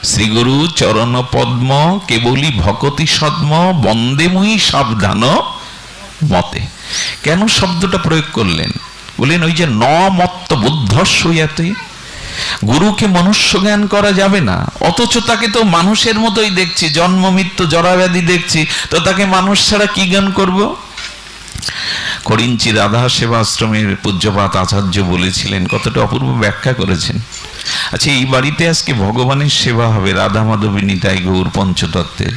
শ্রীগুরু চরণ পদ্ম কেবলি ভকতি সদ্ম বন্দে মুই সাবধান মতে। কেন শব্দটা প্রয়োগ করলেন? বলেন ওই যে ন মত্ত বুদ্ধস্বয়াতে, গুরুকে মনুষ্য জ্ঞান করা যাবে না, অথচ তাকে তো মানুষের মতোই দেখছি, জন্ম মৃত্যু জরাব্যাধি দেখছি, তো তাকে মানুষ ছাড়া কি জ্ঞান করব? করিঞ্চি রাধা সেবাশ্রমের পূজ্যপাত আচার্য বলেছিলেন, কতটা অপূর্ব ব্যাখ্যা করেছেন। আচ্ছা, এই বাড়িতে আজকে ভগবানের সেবা হবে, রাধা মাধবী নিতাই গৌর পঞ্চতত্ত্বের।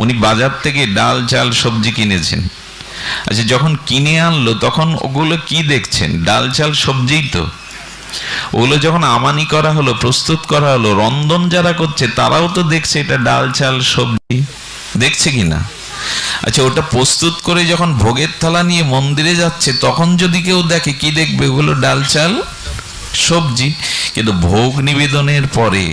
উনি বাজার থেকে ডাল চাল সবজি কিনেছেন। আচ্ছা, যখন কিনে আনলো তখন ওগুলো কি দেখছেন? ডাল চাল সবজিই তো। ওগুলো যখন আমানি করা হলো, প্রস্তুত করা হলো, রন্ধন যারা করছে তারাও তো দেখছে এটা ডাল চাল সবজি, দেখছে কিনা? আচ্ছা, ওটা প্রস্তুত করে যখন ভোগের থালা নিয়ে মন্দিরে যাচ্ছে তখন যদি কেউ দেখে, কি দেখবে? ওগুলো ডাল চাল সবজি। কিন্তু ভোগ নিবেদনের পরে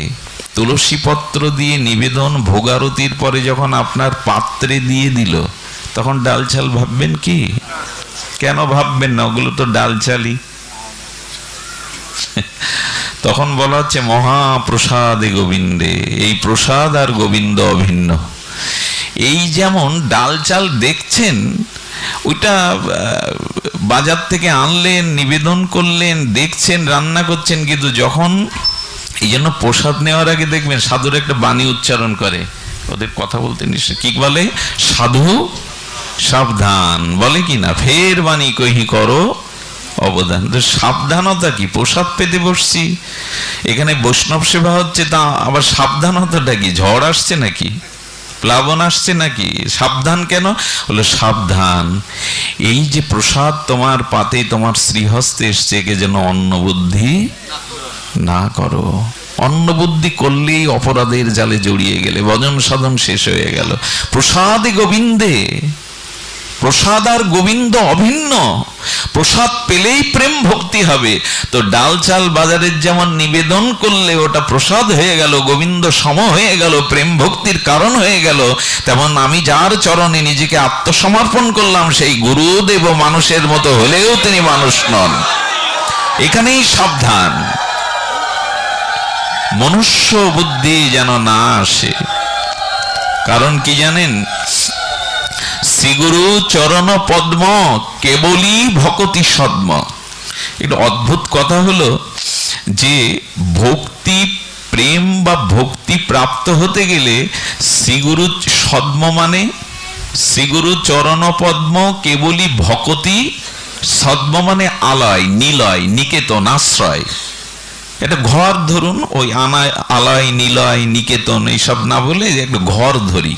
তুলসী পত্র দিয়ে নিবেদন, ভোগারতির পরে যখন আপনার পাত্রে দিয়ে দিল, তখন ডাল চাল ভাববেন কি? কেন ভাববেন না? ওগুলো তো ডাল চালই। তখন বলা হচ্ছে মহাপ্রসাদে গোবিন্দে, এই প্রসাদ আর গোবিন্দ অভিন্ন। এই যেমন ডাল চাল দেখছেন, ওইটা বাজার থেকে আনলেন, নিবেদন করলেন, দেখছেন, রান্না করছেন, কিন্তু যখন এই জন্য প্রসাদ নেওয়ার আগে দেখবেন সাধুর একটা বাণী উচ্চারণ করে, ওদের কথা বলতে নিশ্চয় কি বলে? সাধু সাবধান বলে কি না, ফের বাণী কহি করো অবদান। তো সাবধানতা কি? প্রসাদ পেতে বসছি, এখানে বৈষ্ণব সেবা হচ্ছে, তা আবার সাবধানতাটা কি? ঝড় আসছে নাকি? প্লাবন আসছে নাকি? সাবধান কেন? বলে সাবধান, এই যে প্রসাদ তোমার পাতে, তোমার শ্রীহস্তে এসছে, একে যেন অন্ন বুদ্ধি না করো। অন্ন বুদ্ধি করলেই অপরাধের জালে জড়িয়ে গেলে ভজন সাধন শেষ হয়ে গেল। প্রসাদে গোবিন্দে, প্রসাদ আর গোবিন্দ অভিন্ন। প্রসাদ পেলেই প্রেম ভক্তি হবে। তো ডাল চাল বাজারের যেমন নিবেদন করলে ওটা প্রসাদ হয়ে গেল, গোবিন্দ সম হয়ে গেল, প্রেম ভক্তির কারণ হয়ে গেল, তেমন আমি যার চরণে নিজেকে আত্মসমর্পণ করলাম, সেই গুরুদেব মানুষের মতো হলেও তিনি মানুষ নন। এখানেই সাবধান, মনুষ্য বুদ্ধি যেন না আসে। কারণ কি জানেন? শ্রীগুরু চরণ পদ্ম কেবলই ভকতি সদ্ম। এটা অদ্ভুত কথা হলো যে ভক্তি, প্রেম বা ভক্তি প্রাপ্ত হতে গেলে শ্রীগুরু সদ্ম মানে শ্রীগুরু চরণ পদ্ম কেবলই ভকতি সদ্ম মানে আলয়, নিলয়, নিকেতন, আশ্রয়। এটা ঘর ধরুন, ওই আলয়, নিলয়, নিকেতন এইসব না বলে একটা ঘর ধরি।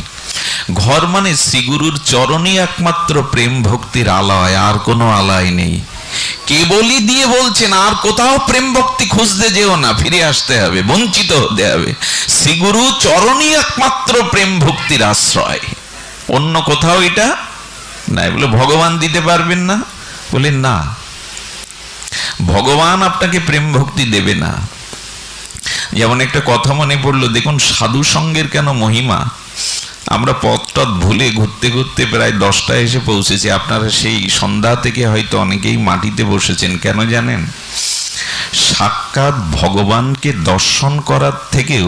ঘর মানে শ্রীগুরুর চরণই একমাত্র প্রেম ভক্তির আলয়, আর কোনো আলয় নেই। কেবলই দিয়ে বলছেন, আর কোথাও প্রেম ভক্তি খুঁজতে যেও না, ফিরে আসতে হবে, বঞ্চিত হতে হবে। শ্রীগুরু চরণই একমাত্র প্রেম ভক্তির আশ্রয়, অন্য কোথাও এটা নাই। বলে ভগবান দিতে পারবেন না? বলে না, ভগবান আপনাকে প্রেম ভক্তি দেবে না। যেমন একটা কথা মনে পড়লো, দেখুন সাধু সঙ্গের কেন মহিমা। আমরা পথটথ ভুলে ঘুরতে ঘুরতে প্রায় 10টায় এসে পৌঁছেছি। আপনারা সেই সন্ধ্যা থেকে হয়তো অনেকেই মাটিতে বসেছেন। কেন জানেন? সাক্ষাৎ ভগবানকে দর্শন করার থেকেও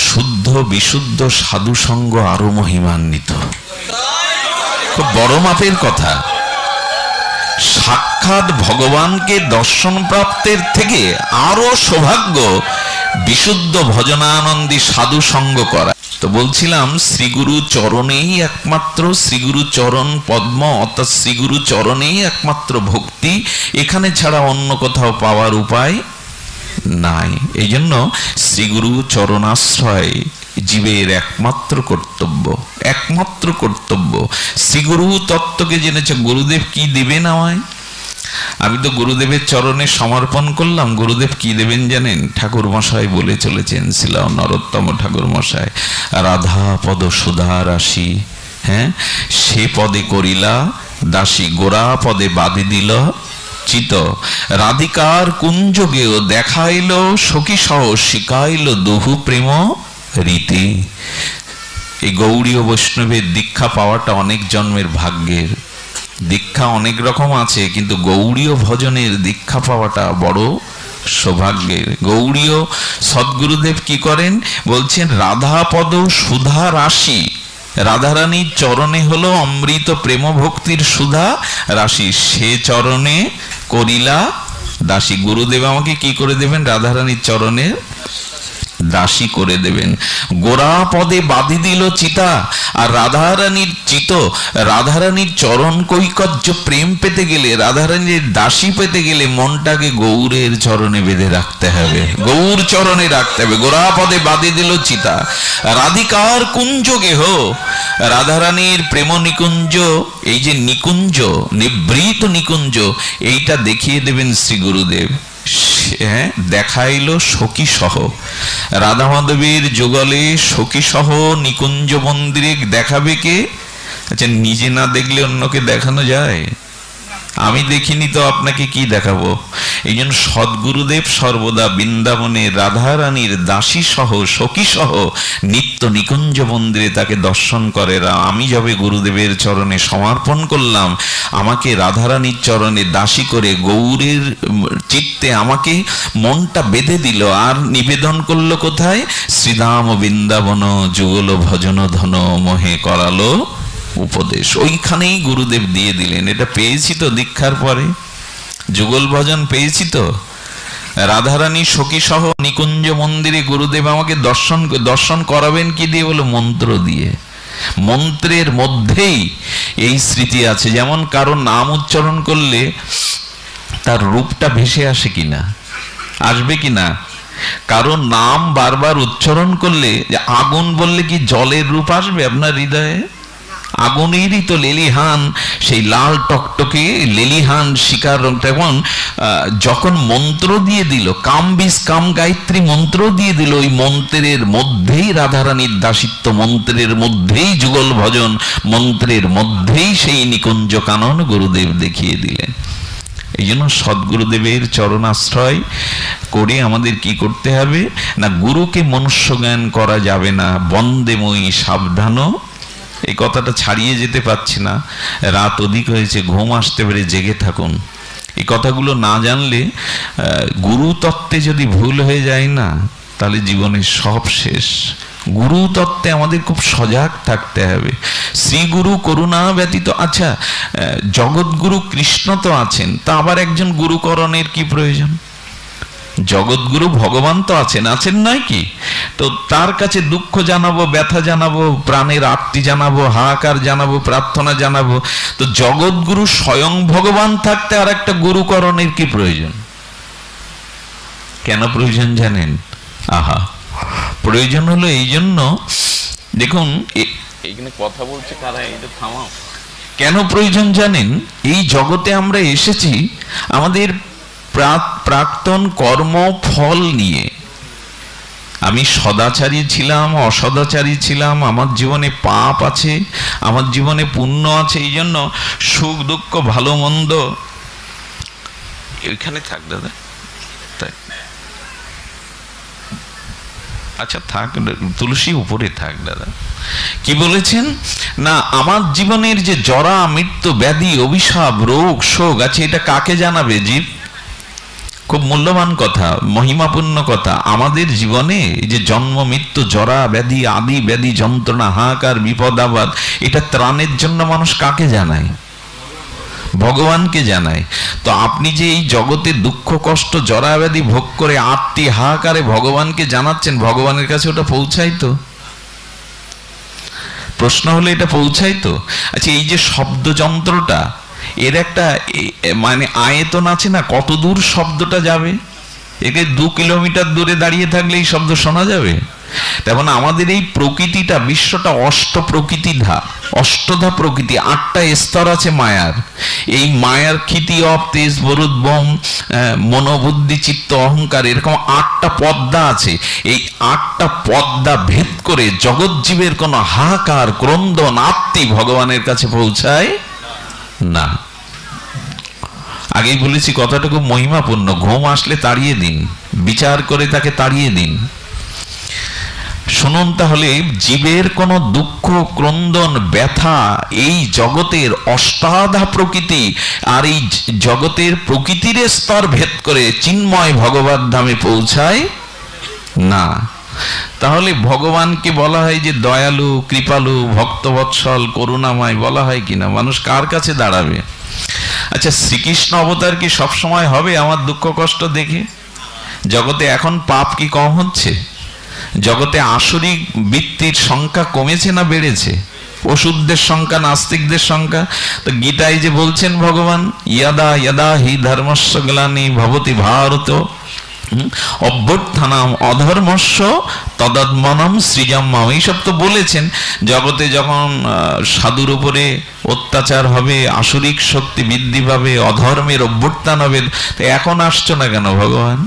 শুদ্ধ বিশুদ্ধ সাধু সঙ্গ আরো মহিমান্বিত। খুব বড় মাপের কথা। সাক্ষাৎ ভগবানকে দর্শন প্রাপ্তের থেকে আরো সৌভাগ্য বিশুদ্ধ ভজনানন্দী সাধু সঙ্গ করা। তো বলছিলাম, শ্রীগুরু চরণেই একমাত্র, শ্রীগুরু চরণ পদ্ম অর্থাৎ শ্রীগুরু চরণেই একমাত্র ভক্তি, এখানে ছাড়া অন্য কোথাও পাওয়ার উপায় নাই। এই জন্য শ্রীগুরু চরণাশ্রয় জীবের একমাত্র কর্তব্য, একমাত্র কর্তব্য। শ্রীগুরু তত্ত্বকে জেনেছে, গুরুদেব কি দিবেন আমায়? আমি তো গুরুদেবের চরণে সমর্পণ করলাম। গুরুদেব কি দেবেন জানেন? ঠাকুর মশাই বলে চলেছেন, শিল নরোত্তম ঠাকুর মশাই, রাধা পদ সুধা রাশি, হ্যাঁ সে পদে করিলা দাসী, গোরা পদে বাঁধি দিল চিত, রাধিকার কুঞ্জগেও দেখাইল সখী সহ শিখাইল দুহু প্রেম রীতি। এই গৌড়ীয় বৈষ্ণবের দীক্ষা পাওয়াটা অনেক জন্মের ভাগ্যের। দীক্ষা অনেক রকম আছে, কিন্তু গৌড়ীয় ভজনের দীক্ষা পাওয়াটা বড় সৌভাগ্যের। গৌড়ীয় সদ্গুরুদেব কি করেন বলছেন, রাধাপদ সুধা রাশি, রাধারানীর চরণে হলো অমৃত প্রেম ভক্তির সুধা রাশি, সে চরণে করিলা দাসী। গুরুদেব আমাকে কি করে দেবেন? রাধারানীর চরণে দাসী করে দেবেন। গোরা পদে বাঁধি দিল চিতা, আর রাধারানীর চিত, রাধারানীর চরণ কৈকর্য প্রেম পেতে গেলে, রাধারানীর দাসী পেতে গেলে মনটাকে গৌরের চরণে বেঁধে রাখতে হবে, গৌর চরণে রাখতে হবে। গোরা পদে বাঁধি দিল চিতা, রাধিকার কুঞ্জ গেহ, রাধারানীর প্রেম নিকুঞ্জ, এই যে নিকুঞ্জ, নিভৃত নিকুঞ্জ, এইটা দেখিয়ে দেবেন শ্রী গুরুদেব। দেখাইল সখী সহ, রাধা মাধবের যুগলে সখী সহ নিকুঞ্জ মন্দিরে দেখাবে কে? আচ্ছা, নিজে না দেখলে অন্যকে দেখানো যায়? আমি দেখিনি তো আপনাকে কি দেখাবো? এই জন্য সদ্গুরুদেব সর্বদা বৃন্দাবনে রাধারানীর দাসী সহ সখী সহ নিত্য নিকুঞ্জ মন্দিরে তাকে দর্শন করে। আমি যবে গুরুদেবের চরণে সমর্পণ করলাম, আমাকে রাধারানীর চরণে দাসী করে গৌরের চিত্তে আমাকে মনটা বেঁধে দিল, আর নিবেদন করলো কোথায়? শ্রীধাম বৃন্দাবন যুগল ভজন ধন মোহে করালো উপদেশ। ওইখানেই গুরুদেব দিয়ে দিলেন। এটা পেয়েছি তো দীক্ষার পরে, যুগল ভজন পেয়েছি তো। রাধারানী সখী সহ নিকুঞ্জ মন্দিরে গুরুদেব আমাকে দর্শন করাবেন কি দিয়ে? বলে মন্ত্র দিয়ে। মন্ত্রের মধ্যেই এই স্মৃতি আছে। যেমন কারো নাম উচ্চারণ করলে তার রূপটা ভেসে আসে কিনা, আসবে কিনা? কারো নাম বারবার উচ্চারণ করলে, আগুন বললে কি জলের রূপ আসবে আপনার হৃদয়ে? আগুনেরই তো লেলিহান, সেই লাল টকটকে লেলিহান শিকার রংটা। এবং যখন মন্ত্র দিয়ে দিল, কাম বিষ কাম গায়ত্রী মন্ত্র দিয়ে দিল, ওই মন্ত্রের মধ্যেই রাধারানীর দাসিত্ব, মন্ত্রের মধ্যেই যুগল ভজন, মন্ত্রের মধ্যেই সেই নিকুঞ্জ কানন গুরুদেব দেখিয়ে দিলেন। এই জন্য সদ্গুরুদেবের চরণাশ্রয় করে আমাদের কি করতে হবে না, গুরুকে মনুষ্য জ্ঞান করা যাবে না। বন্দেময়ী সাবধান, এই কথাটা ছাড়িয়ে যেতে পারছি না। রাত অধিক হয়েছে, ঘুম আসতে পারে, জেগে থাকুন। এই কথাগুলো না জানলে, গুরু তত্ত্বে যদি ভুল হয়ে যায় না, তাহলে জীবনের সব শেষ। গুরু তত্ত্বে আমাদের খুব সজাগ থাকতে হবে। শ্রীগুরু করুণা ব্যতীত, আচ্ছা জগৎগুরু কৃষ্ণ তো আছেন, তা আবার একজন গুরুকরণের কি প্রয়োজন? জগৎগুরু ভগবান তো আছেন, আছেন নয় কি? তো তার কাছে দুঃখ জানাবো, ব্যথা জানাবো, প্রাণের আর্তি জানাবো, হাহাকার জানাবো, প্রার্থনা জানাবো। তো জগৎগুরু স্বয়ং ভগবান থাকতে আর একটা গুরুকরণের কি প্রয়োজন? কেন প্রয়োজন জানেন? আহা, প্রয়োজন হলো এই জন্য, দেখুন এইখানে কথা বলছে কারা, এটা থামাও। কেন প্রয়োজন জানেন? এই জগতে আমরা এসেছি আমাদের প্রাক্তন কর্ম ফল নিয়ে। আমি সদাচারী ছিলাম, অসদাচারী ছিলাম, আমার জীবনে পাপ আছে, আমার জীবনে পুণ্য আছে। এই জন্য সুখ দুঃখ ভালো মন্দ, এখানে থাক দাদা, তাই আচ্ছা থাক, তুলসী উপরে থাক দাদা। কি বলেছেন না, আমার জীবনের যে জরা মৃত্যু ব্যাধি অভিশাপ রোগ শোক আছে, এটা কাকে জানাবে? জীব। খুব মূল্যবান কথা, মহিমাপূর্ণ কথা। আমাদের জীবনে যে জন্ম মৃত্যু জরা ব্যাধি আদি ব্যাধি যন্ত্রণা হাহাকার বিপদ আপদ, এটা ত্রাণের জন্য মানুষ কাকে জানায়? ভগবানকে জানায়। তো আপনি যে এই জগতে দুঃখ কষ্ট জরা ব্যাধি ভোগ করে আত্মী হাহাকারে ভগবানকে জানাচ্ছেন, ভগবানের কাছে ওটা পৌঁছায় তো? প্রশ্ন হলো এটা পৌঁছায় তো? আচ্ছা, এই যে শব্দ যন্ত্রটা, এর একটা মানে আয়তন আছে না, কত দূর শব্দটা যাবে? একে 2 কিলোমিটার দূরে দাঁড়িয়ে থাকলে এই শব্দ শোনা যাবে? তেমন আমাদের এই প্রকৃতিটা, বিশ্বটা অষ্টধা প্রকৃতি, 8টা স্তর আছে মায়ার। এই মায়ার ক্ষিতি অপ তেজ বরুদ বম মনোবুদ্ধি চিত্ত অহংকার, এরকম 8টা পদ্মা আছে। এই 8টা পদ্মা ভেদ করে জগৎ জীবের কোনো হাহাকার ক্রন্দন আত্মী ভগবানের কাছে পৌঁছায় না। আগেই বলেছি কথাটা খুব মহিমাপূর্ণ। ঘুম আসলে তাড়িয়ে দিন, বিচার করে তাকে তাড়িয়ে দিন। শুনুন তাহলে, জীবের কোন দুঃখ, ক্রন্দন, ব্যথা এই জগতের অষ্টাধা প্রকৃতি আর এই জগতের প্রকৃতির স্তর ভেদ করে চিন্ময় ভগবত ধামে পৌঁছায় না। তাহলে ভগবানকে বলা হয় যে দয়ালু, কৃপালু, ভক্তবৎসল, করুণাময় বলা হয় কিনা? মানুষ কার কাছে দাঁড়াবে? আচ্ছা, শ্রীকৃষ্ণ অবতার কি সবসময় হবে আমার দুঃখ কষ্ট দেখে? জগতে এখন পাপ কি কম হচ্ছে? জগতে আসরিক বৃত্তির সংখ্যা কমেছে না বেড়েছে? ওষুধদের সংখ্যা, নাস্তিকদের সংখ্যা। তো গীতায় যে বলছেন ভগবান, ইয়াদা ইয়াদা হি ধর্মস্য গ্লানি ভবতি ভারত অভ্যুত্থানাম অধর্মস্য তদাত্মনম সৃজাম্যহম। এইসব তো বলেছেন। জগতে যখন সাধুর উপরে অত্যাচার হবে, আসরিক শক্তি বৃদ্ধি পাবে, অধর্মের অভ্যুত্থান হবে, তো এখন আসছো না কেন ভগবান?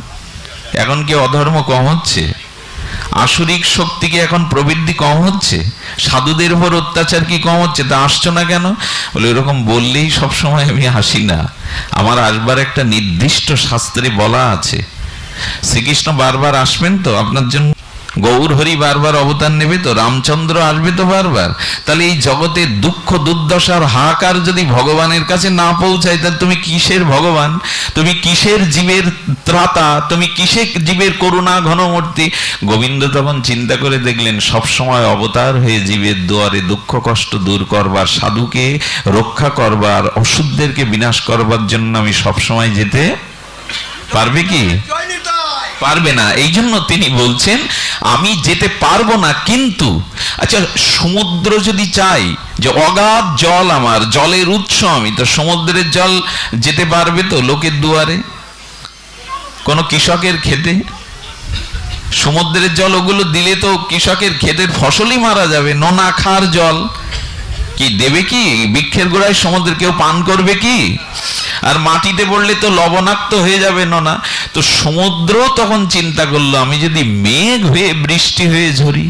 এখন কি অধর্ম কম হচ্ছে? আসরিক শক্তি কি এখন প্রবৃদ্ধি কম হচ্ছে? সাধুদের উপর অত্যাচার কি কম হচ্ছে? তা আসছো না কেন? বলে এরকম বললেই সবসময় আমি আসি না, আমার আসবার একটা নির্দিষ্ট শাস্ত্রে বলা আছে। শ্রীকৃষ্ণ বারবার আসবেন তো আপনার জন্য, গৌর হরি বারবার অবতার নেবে তো, রামচন্দ্র আসবে তো বারবার। তাহলে এই জগতে দুঃখ দুর্দশার হাহাকার যদি ভগবানের কাছে না পৌঁছায়, তাহলে তুমি কিসের ভগবান? তুমি কিসের জীবের ত্রাতা? তুমি কিসের জীবের করুণা ঘনমূর্তি? গোবিন্দ তখন চিন্তা করে দেখলেন, সবসময় অবতার হয়ে জীবের দুয়ারে দুঃখ কষ্ট দূর করবার, সাধুকে রক্ষা করবার, অশুদ্ধদেরকে বিনাশ করবার জন্য আমি সবসময় যেতে পারবে কি? পারবে না। এই জন্য তিনি বলছেন আমি যেতে পারবো না। কিন্তু আচ্ছা, সমুদ্র যদি চাই যে অগাধ জল আমার, জলের উৎস আমি, তো সমুদ্রের জল যেতে পারবে তো লোকের দুয়ারে? কোন কৃষকের ক্ষেতে সমুদ্রের জল ওগুলো দিলে তো কৃষকের ক্ষেতের ফসলই মারা যাবে। নোনা খার জল কি দেবে? কি বৃক্ষের গোড়ায় সমুদ্র কেউ পান করবে কি? আর মাটিতে পড়লে তো লবণাক্ত হয়ে যাবে নোনা। তো সমুদ্র তখন চিন্তা করলো, আমি যদি মেঘ হয়ে বৃষ্টি হয়ে ঝরি।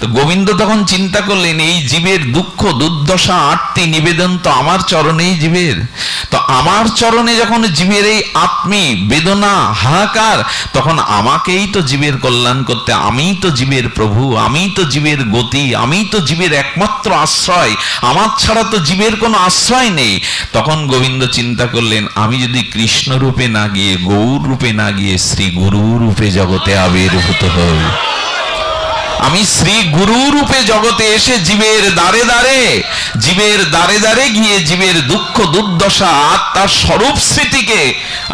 তো গোবিন্দ তখন চিন্তা করলেন, এই জীবের দুঃখ দুর্দশা আরতি নিবেদন তো আমার চরণেই জীবের। তো আমার চরণে যখন জীবের এই আত্মী বেদনা হাহাকার, তখন আমাকেই তো জীবের কল্যাণ করতে, আমিই তো জীবের প্রভু, আমিই তো জীবের গতি, আমিই তো জীবের একমাত্র আশ্রয়, আমার ছাড়া তো জীবের কোনো আশ্রয় নেই। তখন গোবিন্দ চিন্তা করলেন, আমি যদি কৃষ্ণ রূপে না গিয়ে, গৌর রূপে না গিয়ে, শ্রী গুরু রূপে জগতে আবির্ভূত হই, আমি শ্রী গুরু রূপে জগতে এসে জীবের দ্বারে দ্বারে গিয়ে জীবের দুঃখ দুর্দশা আত্মার স্বরূপ স্মৃতিকে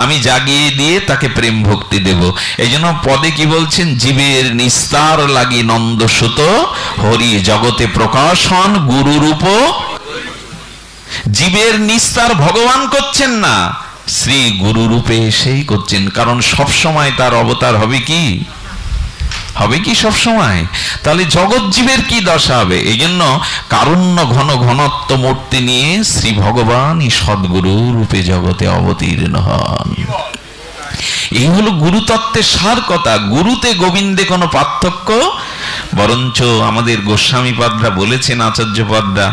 আমি জাগিয়ে দিয়ে তাকে প্রেম ভক্তি দেব। এই জন্য পদে কি বলছেন, জীবের নিস্তার লাগি নন্দসুত হরি জগতে প্রকাশন গুরু রূপ। জীবের নিস্তার ভগবান করছেন না, শ্রী গুরু রূপে এসেই করছেন। কারণ সব সময় তার অবতার হবে কি? হবে কি সব সময়? তাহলে জগৎ জীবের কি দশা হবে? এই জন্য কারুণ্য ঘন ঘনত্ব মূর্তি নিয়ে শ্রী ভগবানই সদ্গুরু রূপে জগতে অবতীর্ণ হন। এই হলো গুরুতত্ত্বের সার কথা। গুরুতে গোবিন্দে কোনো পার্থক্য, বরঞ্চ আমাদের গোস্বামী পাদরা বলেছেন, আচার্য পাদরা,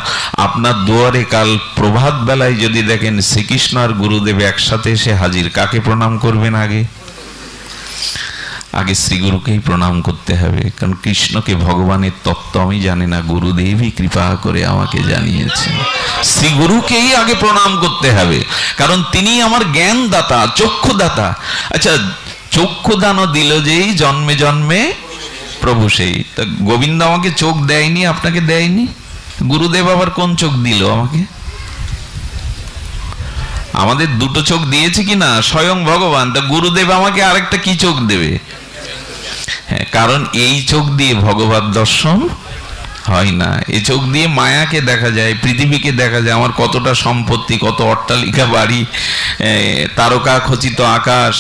আপনার দুয়ারে কাল প্রভাত বেলায় যদি দেখেন শ্রীকৃষ্ণ আর গুরুদেব একসাথে এসে হাজির, কাকে প্রণাম করবেন? আগে শ্রীগুরুকেই প্রণাম করতে হবে। কারণ কৃষ্ণকে ভগবানের তত্ত্ব আমি জানি না, গুরুদেবই কৃপা করে আমাকে জানিয়েছেন। শ্রীগুরুকেই আগে প্রণাম করতে হবে, কারণ তিনি আমার জ্ঞান দাতা, চক্ষুদাতা। আচ্ছা, চক্ষুদানও দিল যেই জন্মে জন্মে প্রভু সেই। তা গোবিন্দ আমাকে চোখ দেয়নি, আপনাকে দেয়নি? গুরুদেব আবার কোন চোখ দিল আমাকে? আমাদের দুটো চোখ দিয়েছে কিনা স্বয়ং ভগবান। তা গুরুদেব আমাকে আরেকটা কি চোখ দেবে? হ্যাঁ, কারণ এই চোখ দিয়ে ভগবত দর্শন হয় না। এই চোখ দিয়ে মায়াকে দেখা যায়, পৃথিবীকে দেখা যায়, আমার কতটা সম্পত্তি, কত অট্টালিকা বাড়ি, তারকা খচিত আকাশ,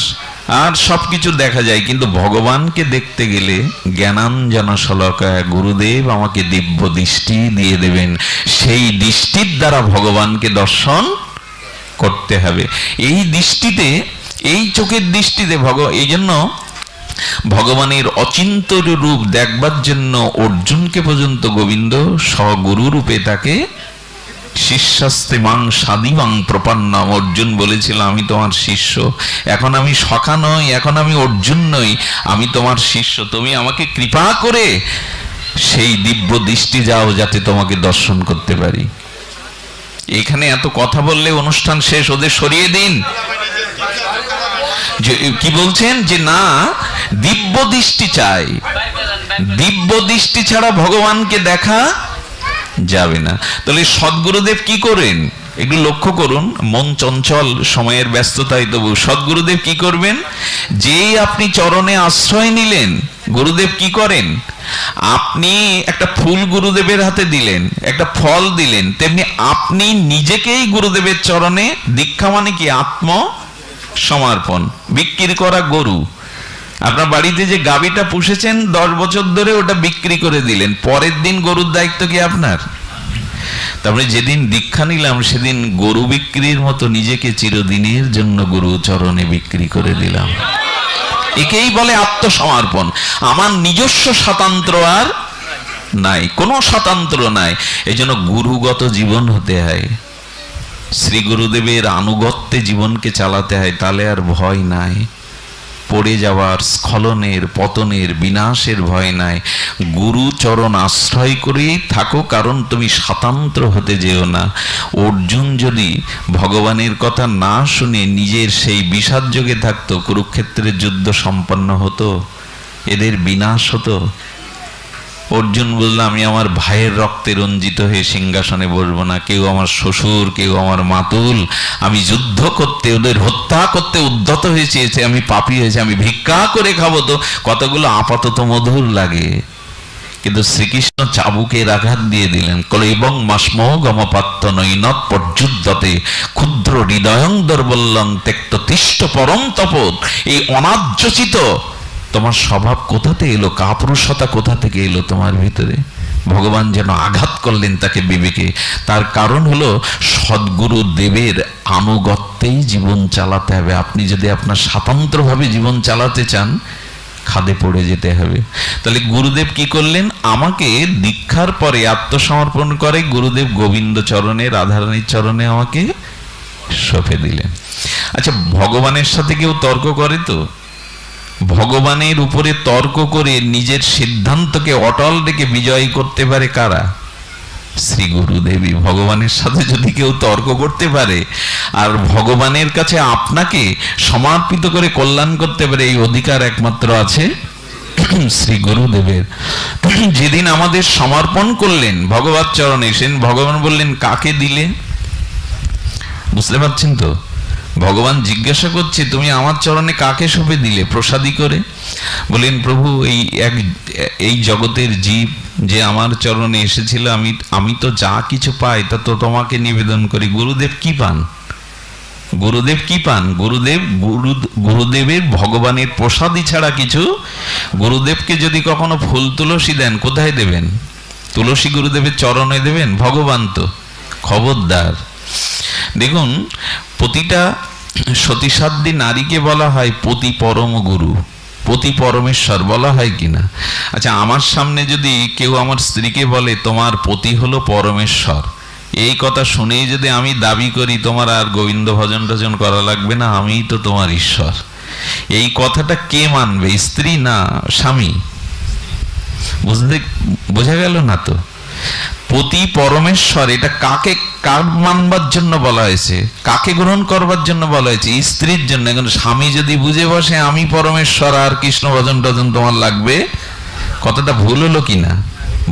আর সবকিছু দেখা যায়। কিন্তু ভগবানকে দেখতে গেলে জ্ঞানাঞ্জন শলাকায় গুরুদেব আমাকে দিব্য দৃষ্টি দিয়ে দেবেন। সেই দৃষ্টির দ্বারা ভগবানকে দর্শন করতে হবে। এই দৃষ্টিতে, এই চোখের দৃষ্টিতে এই জন্য ভগবানের অচিন্তর রূপ দেখবার জন্য অর্জুনকে পর্যন্ত গোবিন্দ স্বগুরু রূপে তাকে শিষ্যাস্তে মাং সাদিমাং প্রপন্নম। অর্জুন বলেছিল আমি তোমার শিষ্য, এখন আমি সখা নই, এখন আমি অর্জুন নই, আমি তোমার শিষ্য। তুমি আমাকে কৃপা করে সেই দিব্য দৃষ্টি যাও যাতে তোমাকে দর্শন করতে পারি। এখানে এত কথা বললে অনুষ্ঠান শেষ, ওদের সরিয়ে দিন। কি বলছেন যে না, দিব্য দৃষ্টি চাই, দিব্য দৃষ্টি ছাড়া ভগবানকে দেখা যাবে না। তাহলে সদ্গুরুদেব কি করেন একটু লক্ষ্য করুন, মন চঞ্চল, সময়ের ব্যস্ততায় তবু সদ্গুরুদেব কি করবেন? যেই আপনি চরণে আশ্রয় নিলেন, গুরুদেব কি করেন? আপনি একটা ফুল গুরুদেবের হাতে দিলেন, একটা ফল দিলেন, তেমনি আপনি নিজেকেই গুরুদেবের চরণে, দীক্ষা মানে কি? আত্ম সমর্পণ। বিক্রি করা গরু, আপনার বাড়িতে যে গাভীটা পুষেছেন 10 বছর ধরে, ওটা বিক্রি করে দিলেন, পরের দিন গরুর দায়িত্ব কি আপনার? তারপরে যেদিন দীক্ষা নিলাম সেদিন গরু বিক্রির মতো নিজেকে চিরদিনের জন্য গুরু চরণে বিক্রি করে দিলাম। একেই বলে আত্মসমর্পণ। আমার নিজস্ব স্বাতন্ত্র আর নাই, কোনো স্বাতন্ত্র নাই। এই জন্য গুরুগত জীবন হতে হয়, শ্রী গুরুদেবের আনুগত্যে জীবনকে চালাতে হয়, তাহলে আর ভয় নাই, পড়ে যাওয়ার, স্খলনের, পতনের, বিনাশের ভয় নাই। গুরু চরণ আশ্রয় করেই থাকো, কারণ তুমি স্বাতন্ত্র হতে যেও না। অর্জুন যদি ভগবানের কথা না শুনে নিজের সেই বিষাদ যোগে থাকতো, কুরুক্ষেত্রের যুদ্ধ সম্পন্ন হতো, এদের বিনাশ হতো। অর্জুন বলল আমি আমার ভাইয়ের রক্তে রঞ্জিত হয়ে সিংহাসনে বসবো না, কেউ আমার শ্বশুর, কেউ আমার মাতুল, আমি যুদ্ধ করতে, ওদের হত্যা করতে উদ্যত হয়েছে, আমি পাপী হয়েছে, আমি ভিক্ষা করে খাবো। তো কতগুলো আপাতত মধুর লাগে, কিন্তু শ্রীকৃষ্ণ চাবুকের আঘাত দিয়ে দিলেন। এবং মাসমো গমপাত্য নৈনত পর্যুদ্ধতে ক্ষুদ্র হৃদয়ং দুর্বলং তেক্ত তিষ্ঠ পরম তপদ। এই অনার্যচিত তোমার স্বভাব কোথাতে এলো? কাপুরুষতা কোথা থেকে এলো তোমার ভিতরে? ভগবান যেন আঘাত করলেন তাকে বিবেকে। তার কারণ হলো সদ্গুরু দেবের আনুগত্যেই জীবন চালাতে হবে। আপনি যদি আপনার স্বাতন্ত্রভাবে জীবন চালাতে চান, খাদে পড়ে যেতে হবে। তাহলে গুরুদেব কি করলেন? আমাকে দীক্ষার পরে আত্মসমর্পণ করে গুরুদেব গোবিন্দ চরণে, রাধারানীর চরণে আমাকে সঁপে দিলেন। আচ্ছা, ভগবানের সাথে কেউ তর্ক করে? তো ভগবানের উপরে তর্ক করে নিজের সিদ্ধান্তকে অটল রেখে বিজয় করতে পারে কারা? শ্রী গুরুদেবী। ভগবানের সাথে যদি কেউ তর্ক করতে পারে আর ভগবানের কাছে আপনাকে সমর্পিত করে কল্যাণ করতে পারে, এই অধিকার একমাত্র আছে শ্রী গুরুদেবের। যেদিন আমাদের সমর্পণ করলেন ভগবত চরণে, সেদিন ভগবান বললেন কাকে দিলে? বুঝতে পারছেন তো? ভগবান জিজ্ঞাসা করছে তুমি আমার চরণে কাকে সঁপে দিলে প্রসাদী করে? বলেন প্রভু এই জগতের জীব যে আমার চরণে এসেছিল, আমি তো যা কিছু পাই তা তো তোমাকে নিবেদন করি। গুরুদেব কি পান? গুরুদেব কি পান? গুরুদেবের ভগবানের প্রসাদী ছাড়া কিছু। গুরুদেবকে যদি কখনো ফুল তুলসী দেন, কোথায় দেবেন? তুলসী গুরুদেবের চরণে দেবেন? ভগবান তো খবরদার। দেখুন, প্রতিটা সতীসাধ্যী নারীকে বলা হয় পতি পরম গুরু, পতি পরমেশ্বর বলা হয় কিনা? আচ্ছা, আমার সামনে যদি কেউ আমার স্ত্রীকে বলে তোমার পতি হলো পরমেশ্বর, এই কথা শুনেই যদি আমি দাবি করি তোমার আর গোবিন্দ ভজন টজন করা লাগবে না, আমিই তো তোমার ঈশ্বর, এই কথাটা কে মানবে? স্ত্রী না স্বামী? বোঝা গেল না তো? পতি পরমেশ্বর, এটা কাকে, কার মানবার জন্য বলা হয়েছে? কাকে গ্রহণ করবার জন্য বলা হয়েছে? স্ত্রীর জন্য। এখন স্বামী যদি বুঝে বসে আমি পরমেশ্বর আর কৃষ্ণ ভজন টজন তোমার লাগবে, কথাটা ভুল হলো কিনা?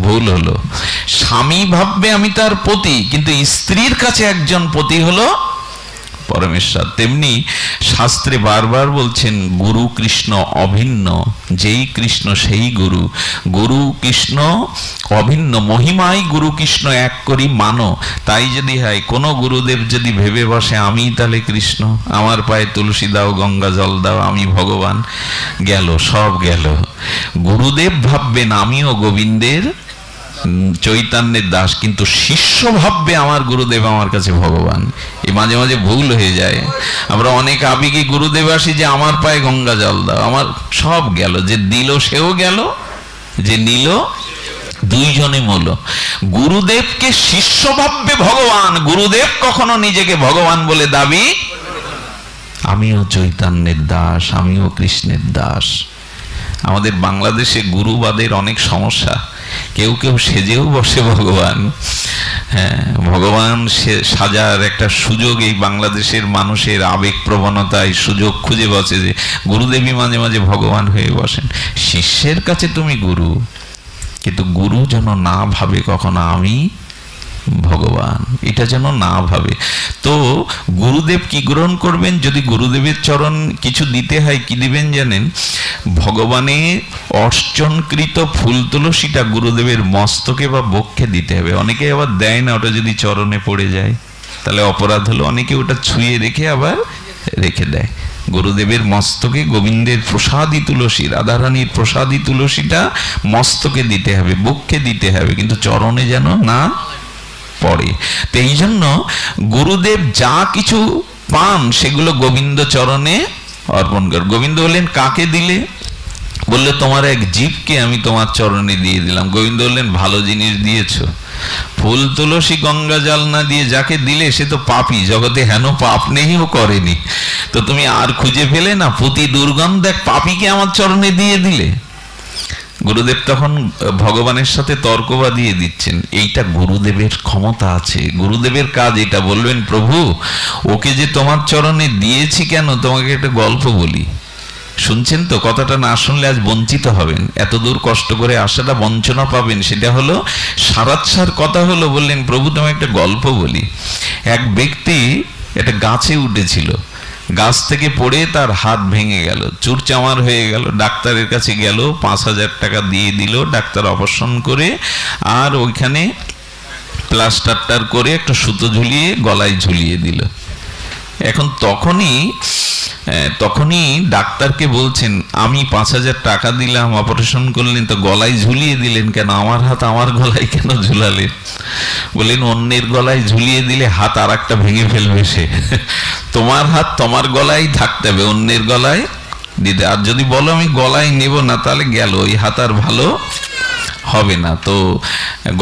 ভুল হলো। স্বামী ভাববে আমি তার পতি, কিন্তু স্ত্রীর কাছে একজন পতি হলো পরমেশ্বর। তেমনি শাস্ত্রে বারবার বলছেন গুরু কৃষ্ণ অভিন্ন, যেই কৃষ্ণ সেই গুরু। গুরু কৃষ্ণ অভিন্ন, মহিমাই গুরু কৃষ্ণ এক করি মানো। তাই যদি হয়, কোনো গুরুদেব যদি ভেবে বসে আমি তাহলে কৃষ্ণ, আমার পায়ে তুলসী দাও, গঙ্গা জল দাও, আমি ভগবান, গেল, সব গেল। গুরুদেব ভাববেন আমিও গোবিন্দের চৈতন্যের দাস, কিন্তু শিষ্য ভাববে আমার গুরুদেব আমার কাছে ভগবান। এই মাঝে মাঝে ভুল হয়ে যায়। আমরা অনেক আবেগে গুরুদেব আসি যে আমার পায়ে গঙ্গা জল দাও, আমার সব গেল। যে দিল সেও গেল, যে নিল দুইজনে মূল। গুরুদেবকে শিষ্য ভাববে ভগবান, গুরুদেব কখনো নিজেকে ভগবান বলে দাবি। আমিও চৈতন্যের দাস, আমিও কৃষ্ণের দাস। আমাদের বাংলাদেশে গুরুবাদের অনেক সমস্যা, কেউ কেউ সেজেও বসে ভগবান। হ্যাঁ, ভগবান সাজার একটা সুযোগ এই বাংলাদেশের মানুষের আবেগ প্রবণতায় সুযোগ খুঁজে বসে যে গুরুদেবী মাঝে মাঝে ভগবান হয়ে বসেন। শিষ্যের কাছে তুমি গুরু, কিন্তু গুরু যেন না ভাবে কখনো আমি ভগবান, এটা যেন না ভাবে। তো গুরুদেব কি গ্রহণ করবেন? যদি গুরুদেবের চরণ কিছু দিতে হয়, কি দিবেন জানেন? ভগবানের অর্চনকৃত ফুল তুলসীটা গুরুদেবের মস্তকে বা বক্ষে দিতে হবে। অনেকে আবার দেয় না, ওটা যদি চরণে পড়ে যায় তাহলে অপরাধ হলো। অনেকে ওটা ছুঁয়ে রেখে আবার রেখে দেয়। গুরুদেবের মস্তকে গোবিন্দের প্রসাদী তুলসী, রাধারানীর প্রসাদী তুলসীটা মস্তকে দিতে হবে, বক্ষে দিতে হবে, কিন্তু চরণে যেন না পড়ে। তো এই জন্য গুরুদেব যা কিছু পান সেগুলো গোবিন্দ চরণে অর্পণ কর। গোবিন্দ বললেন কাকে দিলে? বললে তোমার এক জীবকে আমি তোমার চরণে দিয়ে দিলাম। গোবিন্দ বললেন ভালো জিনিস দিয়েছ, ফুল তুলসী গঙ্গা জল না দিয়ে যাকে দিলে সে তো পাপী, জগতে হেন পাপ নেইও করেনি। তো তুমি আর খুঁজে পেলে না, পুতি দুর্গন্ধ এক পাপীকে আমার চরণে দিয়ে দিলে। গুরুদেব তখন ভগবানের সাথে তর্ক বাঁধিয়ে দিচ্ছেন। এইটা গুরুদেবের ক্ষমতা আছে, গুরুদেবের কাজ এটা। বলবেন প্রভু ওকে যে তোমার চরণে দিয়েছি কেন, তোমাকে একটা গল্প বলি। শুনছেন তো? কথাটা না শুনলে আজ বঞ্চিত হবেন, এত দূর কষ্ট করে আসাটা বঞ্চনা পাবেন। সেটা হলো সারাৎসার কথা হলো, বললেন প্রভু তোমাকে একটা গল্প বলি। এক ব্যক্তি একটা গাছে উঠেছিল, গাছ থেকে পড়ে তার হাত ভেঙে গেল, চুরচামার হয়ে গেল। ডাক্তারের কাছে গেল, 5,000 টাকা দিয়ে দিল। ডাক্তার অপারেশন করে আর ওইখানে প্লাস্টারটার করে একটা সুতো ঝুলিয়ে গলায় ঝুলিয়ে দিল। এখন তখনই ডাক্তারকে বলছেন আমি 5,000 টাকা দিলাম, অপারেশন করলেন, তো গলায় ঝুলিয়ে দিলেন কেন? আমার হাত আমার গলায় কেন ঝুলালেন? বললেন অন্যের গলায় ঝুলিয়ে দিলে হাত আর একটা ভেঙে ফেলবে সে, তোমার হাত তোমার গলায় থাকতে হবে, অন্যের গলায় দিতে। আর যদি বলো আমি গলায় নেব না, তাহলে গেল, ওই হাত আর ভালো হবে না। তো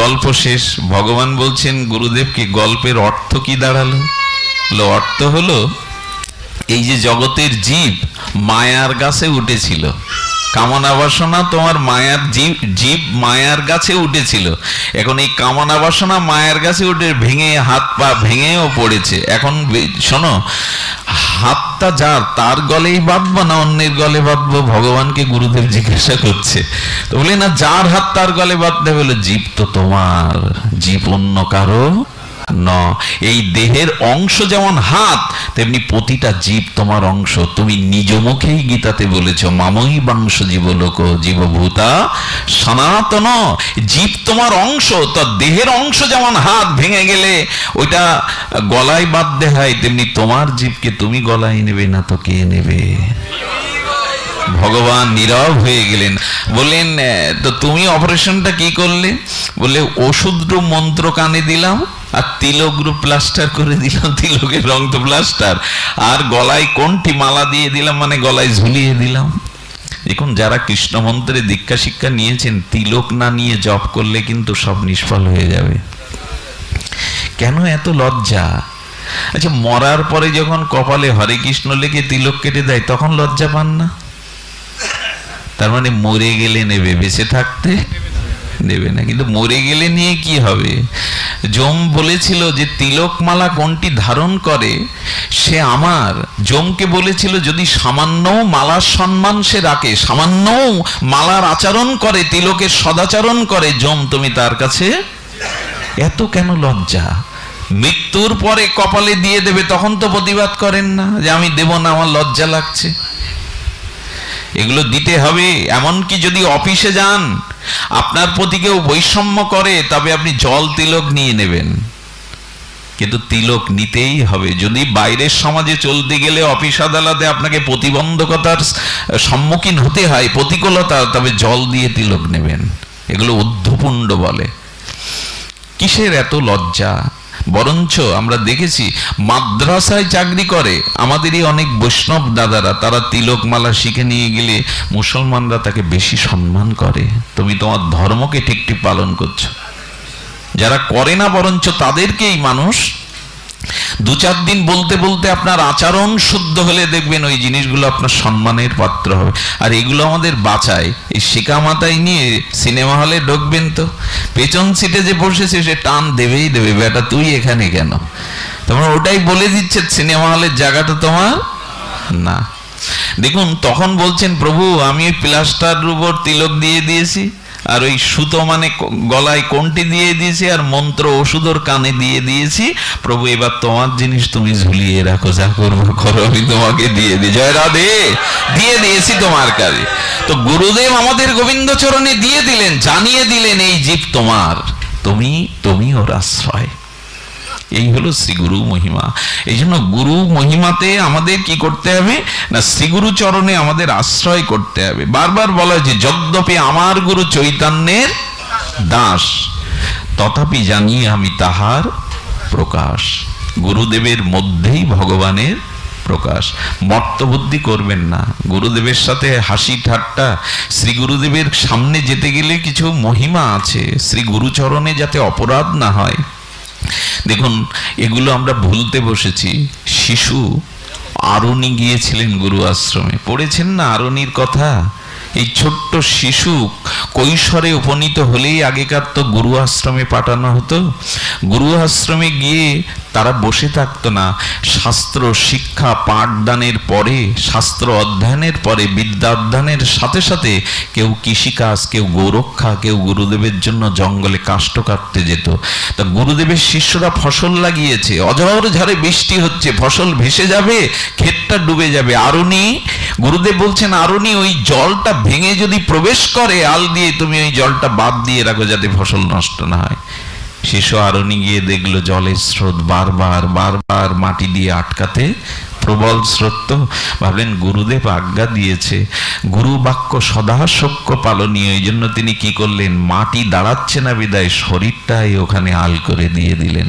গল্প শেষ। ভগবান বলছেন গুরুদেবকে গল্পের অর্থ কি দাঁড়ালো? অর্থ হলো এই যে জগতের জীব মায়ার গাছে উঠেছিল, কামনা বাসনা তোমার মায়ার জীব মায়ার গাছে উঠেছিল। এখন এই কামনা বাসনা মায়ার গাছে উঠে ভেঙে হাত পা ভেঙেও পড়েছে। এখন শোনো, হাতটা যার তার গলেই বাঁধবো না অন্যের গলে বাঁধবো? ভগবানকে গুরুদেব জিজ্ঞাসা করছে। তো বলে না, যার হাত তার গলে বাঁধতে বলে, জীব তো তোমার, জীব অন্য কারো ন। এই দেহের অংশ যেমন হাত, তেমনি প্রতিটা জীব তোমার অংশ। তুমি নিজ মুখেই গীতাতে বলেছ মামই বাংশ জীবলোক জীবভূতা সনাতন। জীব তোমার অংশ, তো দেহের অংশ যেমন হাত ভেঙে গেলে ওইটা গলায় বাঁধতে হয়, তেমনি তোমার জীবকে তুমি গলায় নেবে না তো কে নেবে? ভগবান নীরব হয়ে গেলেন। বললেন তো তুমি অপারেশনটা কি করলে? বলে ওষুধ রূপ মন্ত্র কানে দিলাম আর তিলক রূপ প্লাস্টার করে দিলাম, তিলকের রং তো প্লাস্টার, আর গলায় কোনটি মালা দিয়ে দিলাম, মানে গলায় ঝুলিয়ে দিলাম। দেখুন যারা কৃষ্ণ মন্ত্রে দীক্ষা শিক্ষা নিয়েছেন, তিলক না নিয়ে জপ করলে কিন্তু সব নিষ্ফল হয়ে যাবে। কেন এত লজ্জা? আচ্ছা, মরার পরে যখন কপালে হরে কৃষ্ণ লিখে তিলক কেটে দেয় তখন লজ্জা পান না? তার মানে মরে গেলে নেবে, বেঁচে থাকতে নেবে না। কিন্তু মরে গেলে নিয়ে কি হবে? যম বলেছিল যে তিলকমালা কোনটি ধারণ করে সে আমার। যমকে বলেছিল যদি সামান্য মালার সম্মান সে রাখে, সামান্য মালার আচরণ করে, তিলকের সদাচরণ করে, যম তুমি তার কাছে। এত কেন লজ্জা? মৃত্যুর পরে কপালে দিয়ে দেবে, তখন তো প্রতিবাদ করেন না যে আমি দেব না, আমার লজ্জা লাগছে। এগুলো দিতে হবে। এমনকি যদি অফিসে যান, আপনার প্রতি কেউ বৈষম্য করে, তবে আপনি জল তিলক নিয়ে নেবেন, কিন্তু তিলক নিতেই হবে। যদি বাইরের সমাজে চলতে গেলে অফিস আদালতে আপনাকে প্রতিবন্ধকতার সম্মুখীন হতে হয়, প্রতিকূলতা, তবে জল দিয়ে তিলক নেবেন। এগুলো ঊর্ধ্বপুণ্ড বলে। কিসের এত লজ্জা? বরঞ্চ আমরা দেখেছি মাদ্রাসায় চাকরি করে আমাদেরই অনেক বৈষ্ণব দাদারা, তারা তিলক মালা শিখে নিয়ে গেলে মুসলমানরা তাকে বেশি সম্মান করে। তুমি তোমার ধর্মকে ঠিকঠাক পালন করছো। যারা করে না বরঞ্চ তাদেরকেই মানুষ দু চার দিন বলতে বলতে আপনার আচরণ শুদ্ধ হলে দেখবেন ওই জিনিসগুলো আপনার সম্মানের পাত্র হবে। আর এগুলো আমাদের বাঁচায়। এই শিকা মাথায় নিয়ে সিনেমা হলে ঢুকবেন তো পেছন সিটে যে বসেছে সে টান দেবেই দেবে, বেটা তুই এখানে কেন? তোমার ওটাই বলে দিচ্ছে সিনেমা হলের জায়গাটা তোমার না। দেখুন তখন বলছেন প্রভু আমি ওই প্লাস্টারের উপর তিলক দিয়ে দিয়েছি, আর ওই সুতো মানে গলায় কন্টি দিয়ে দিয়েছি, আর মন্ত্র ওষুধের কানে দিয়ে দিয়েছি, প্রভু এবার তোমার জিনিস তুমি ঝুলিয়ে রাখো, যা করবো করো, আমি তোমাকে দিয়ে দিই, জয় রাধে, দিয়ে দিয়েছি তোমার কাজে। তো গুরুদেব আমাদের গোবিন্দ চরণে দিয়ে দিলেন, জানিয়ে দিলেন এই জীব তোমার, তুমি ওর আশ্রয়। এই হলো শ্রীগুরু মহিমা। এই জন্য গুরু মহিমাতে আমাদের কি করতে হবে না, শ্রীগুরু চরণে আমাদের আশ্রয় করতে হবে। বারবার বলা হয়েছে যদ্যপি আমার গুরু চৈতন্যের দাস, তথাপি জানি আমি তাহার প্রকাশ। গুরুদেবের মধ্যেই ভগবানের প্রকাশ। মর্তবুদ্ধি করবেন না, গুরুদেবের সাথে হাসি ঠাট্টা। শ্রী গুরুদেবের সামনে যেতে গেলে কিছু মহিমা আছে, শ্রী গুরুচরণে যাতে অপরাধ না হয়। দেখুন এগুলো আমরা ভুলতে বসেছি। শিশু আরণি গিয়েছিলেন গুরু আশ্রমে, পড়েছেন না আরণির কথা? এই ছোট্ট শিশু কৈশোরে উপনীত হলেই আগেকার তো গুরু আশ্রমে পাঠানো হতো। গুরু আশ্রমে গিয়ে তারা বসে থাকতো না। শাস্ত্র শিক্ষা পাঠদানের পরে, শাস্ত্র অধ্যয়নের পরে, বিদ্যা অধ্যয়নের সাথে সাথে কেউ কৃষিকাজ, কেউ গোরক্ষা, কেউ গুরুদেবের জন্য জঙ্গলে কাষ্ঠ কাটতে যেত। তা গুরুদেবের শিষ্যরা ফসল লাগিয়েছে, অঝড় ঝড়ে বৃষ্টি হচ্ছে, ফসল ভেসে যাবে, ক্ষেতটা ডুবে যাবে। আরণি, গুরুদেব বলছেন আরণি ওই জলটা ভেঙে যদি প্রবেশ করে আল দিয়ে, তুমি ওই জলটা বাদ দিয়ে রাখো যাতে ফসল নষ্ট না হয়। শিশু আরণি গিয়ে দেখলো জলের স্রোত বারবার বারবার মাটি দিয়ে আটকাতে, প্রবল স্রোত। ভাবলেন গুরুদেব আজ্ঞা দিয়েছে, গুরু বাক্য সদা সত্য পালনীয়, এই জন্য তিনি কি করলেন, মাটি দাঁড়াচ্ছে না বিদায় শরীরটাই ওখানে আল করে দিয়ে দিলেন।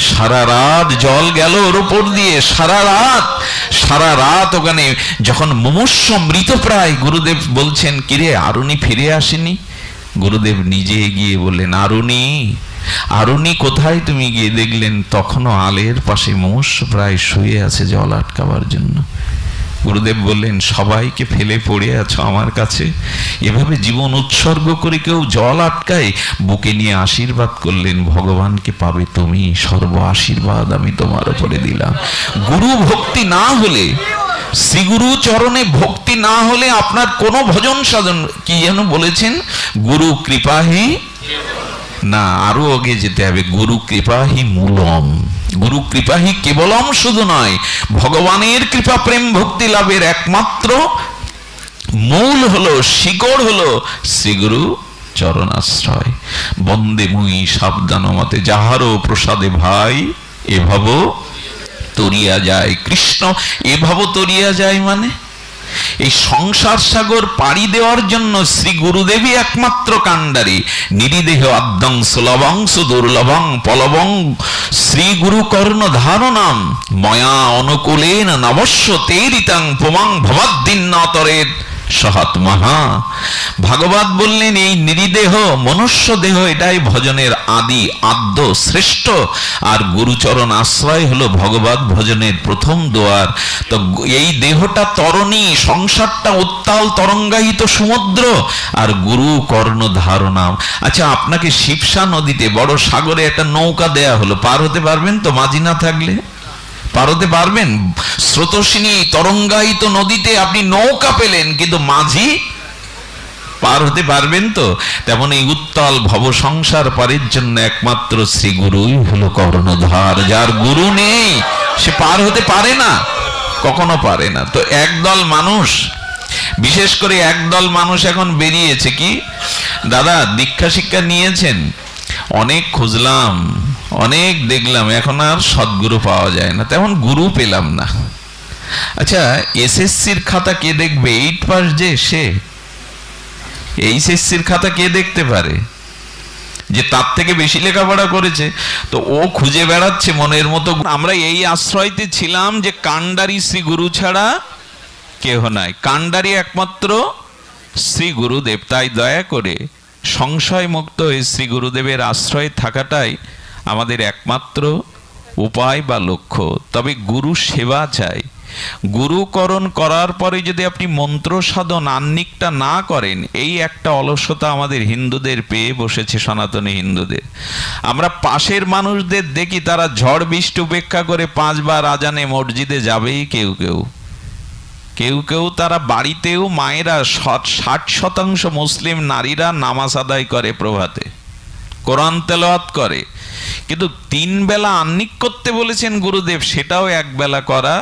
সারা রাত জল গেল ওর উপর দিয়ে, সারা রাত ওখানে যখন মুমূর্ষ মৃতপ্রায়, গুরুদেব বলছেন কিরে আরণি ফিরে আসেনি? গুরুদেব নিজে গিয়ে বললেন আরণি কোথায়? তুমি গিয়ে দেখলেন তখনও আলের পাশে মুমূর্ষ প্রায় শুয়ে আছে জল আটকাবার জন্য। গুরুদেব বললেন সবাইকে ফেলে পড়ে আছো আমার কাছে, এভাবে জীবন উৎসর্গ করে কেউ জল আটকায়? বুকে নিয়ে আশীর্বাদ করলেন, ভগবানকে পাবে তুমি, সর্ব আশীর্বাদ আমি তোমার উপরে দিলাম। গুরু ভক্তি না হলে, শ্রীগুরু চরণে ভক্তি না হলে আপনার কোনো ভজন সাধন, কি যেন বলেছেন, গুরু কৃপাহি না, আরো আগে যেতে হবে, গুরু কৃপাহি মূলম। গুরু কৃপাহি কেবলম শুধু নয়, ভগবানের কৃপা প্রেম ভক্তি লাভের একমাত্র মূল হলো, শিকড় হলো শ্রীগুরু চরণাশ্রয়। বন্দে মুই সাবধান মতে যাহারও প্রসাদে ভাই এভাব তরিয়া যায়। কৃষ্ণ এভাব তরিয়া যায় মানে এই সংসার সাগর পাড়ি দেওয়ার জন্য শ্রী গুরুদেবী একমাত্র কাণ্ডারী। নিরিদেহ আদ্যং সুলভং সুদুর্লভং পলবং শ্রী গুরু কর্ণ ধারণাম ময়া অনুকূলেন নবস্য তেরিতাং পুমাং ভবদ্দিন্নতরের সহাত্মহা। ভাগবত বললেন এই নিরিদেহ মনুষ্য দেহ এটাই ভজনের আদি আদ্য শ্রেষ্ঠ, আর গুরুচরণ আশ্রয় হলো ভগবত ভজনের প্রথম দ্বার। তো এই দেহটা তরণী, সংসারটা উত্তাল তরঙ্গায়িত সমুদ্র, আর গুরু কর্ণ ধারণাম। আচ্ছা আপনাকে শিবসা নদীতে বড় সাগরে একটা নৌকা দেয়া হলো, পার হতে পারবেন তো? মাঝি না থাকলে পার হতে পারবেন? স্রোতস্বিনী তরঙ্গায়িত নদীতে আপনি নৌকা পেলেন, কিন্তু মাঝি পার হতে পারবেন তো? তেমন এই উত্তাল ভব সংসার পারের জন্য একমাত্র শ্রী গুরুই হলো কর্ণধার। যার গুরু নেই সে পার হতে পারে না, কখনো পারে না। তো একদল মানুষ, বিশেষ করে একদল মানুষ এখন বেরিয়েছে কি, দাদা দীক্ষা শিক্ষা নিয়েছেন, অনেক খুঁজলাম, অনেক দেখলাম, এখন আর সদ্গুরু পাওয়া যায় না, তেমন গুরু পেলাম না। আচ্ছা এসএসসির খাতা কে দেখবে? 8 পাস যে সে, এইচএসসির খাতা কে দেখতে পারে যে তার থেকে বেশি লেখাপড়া করেছে? তো ও খুঁজে বেড়াচ্ছে মনের মতো। আমরা এই আশ্রয়তে ছিলাম যে কাণ্ডারী শ্রী গুরু ছাড়া কেহ নাই, কাণ্ডারী একমাত্র শ্রী গুরুদেব। তাই দয়া করে সংশয় মুক্ত হয়ে শ্রী গুরুদেবের আশ্রয়ে থাকাটাই আমাদের একমাত্র উপায় বা লক্ষ্য। তবে গুরু সেবা চাই। গুরুকরণ করার পরে যদি আপনি মন্ত্র সাধন আহ্নিকটা না করেন, এই একটা অলসতা আমাদের হিন্দুদের পেয়ে বসেছে, সনাতনী হিন্দুদের। আমরা পাশের মানুষদের দেখি তারা ঝড় বৃষ্টি উপেক্ষা করে 5 বার আজানে মসজিদে যাবেই। কেউ কেউ তারা বাড়িতেও মায়েরা 60% মুসলিম নারীরা নামাজ আদায় করে, প্রভাতে কোরআন তেলাওয়াত করে, কিন্তু 3 বেলা আহ্নিক করতে বলেছেন গুরুদেব, সেটাও 1 বেলা করা।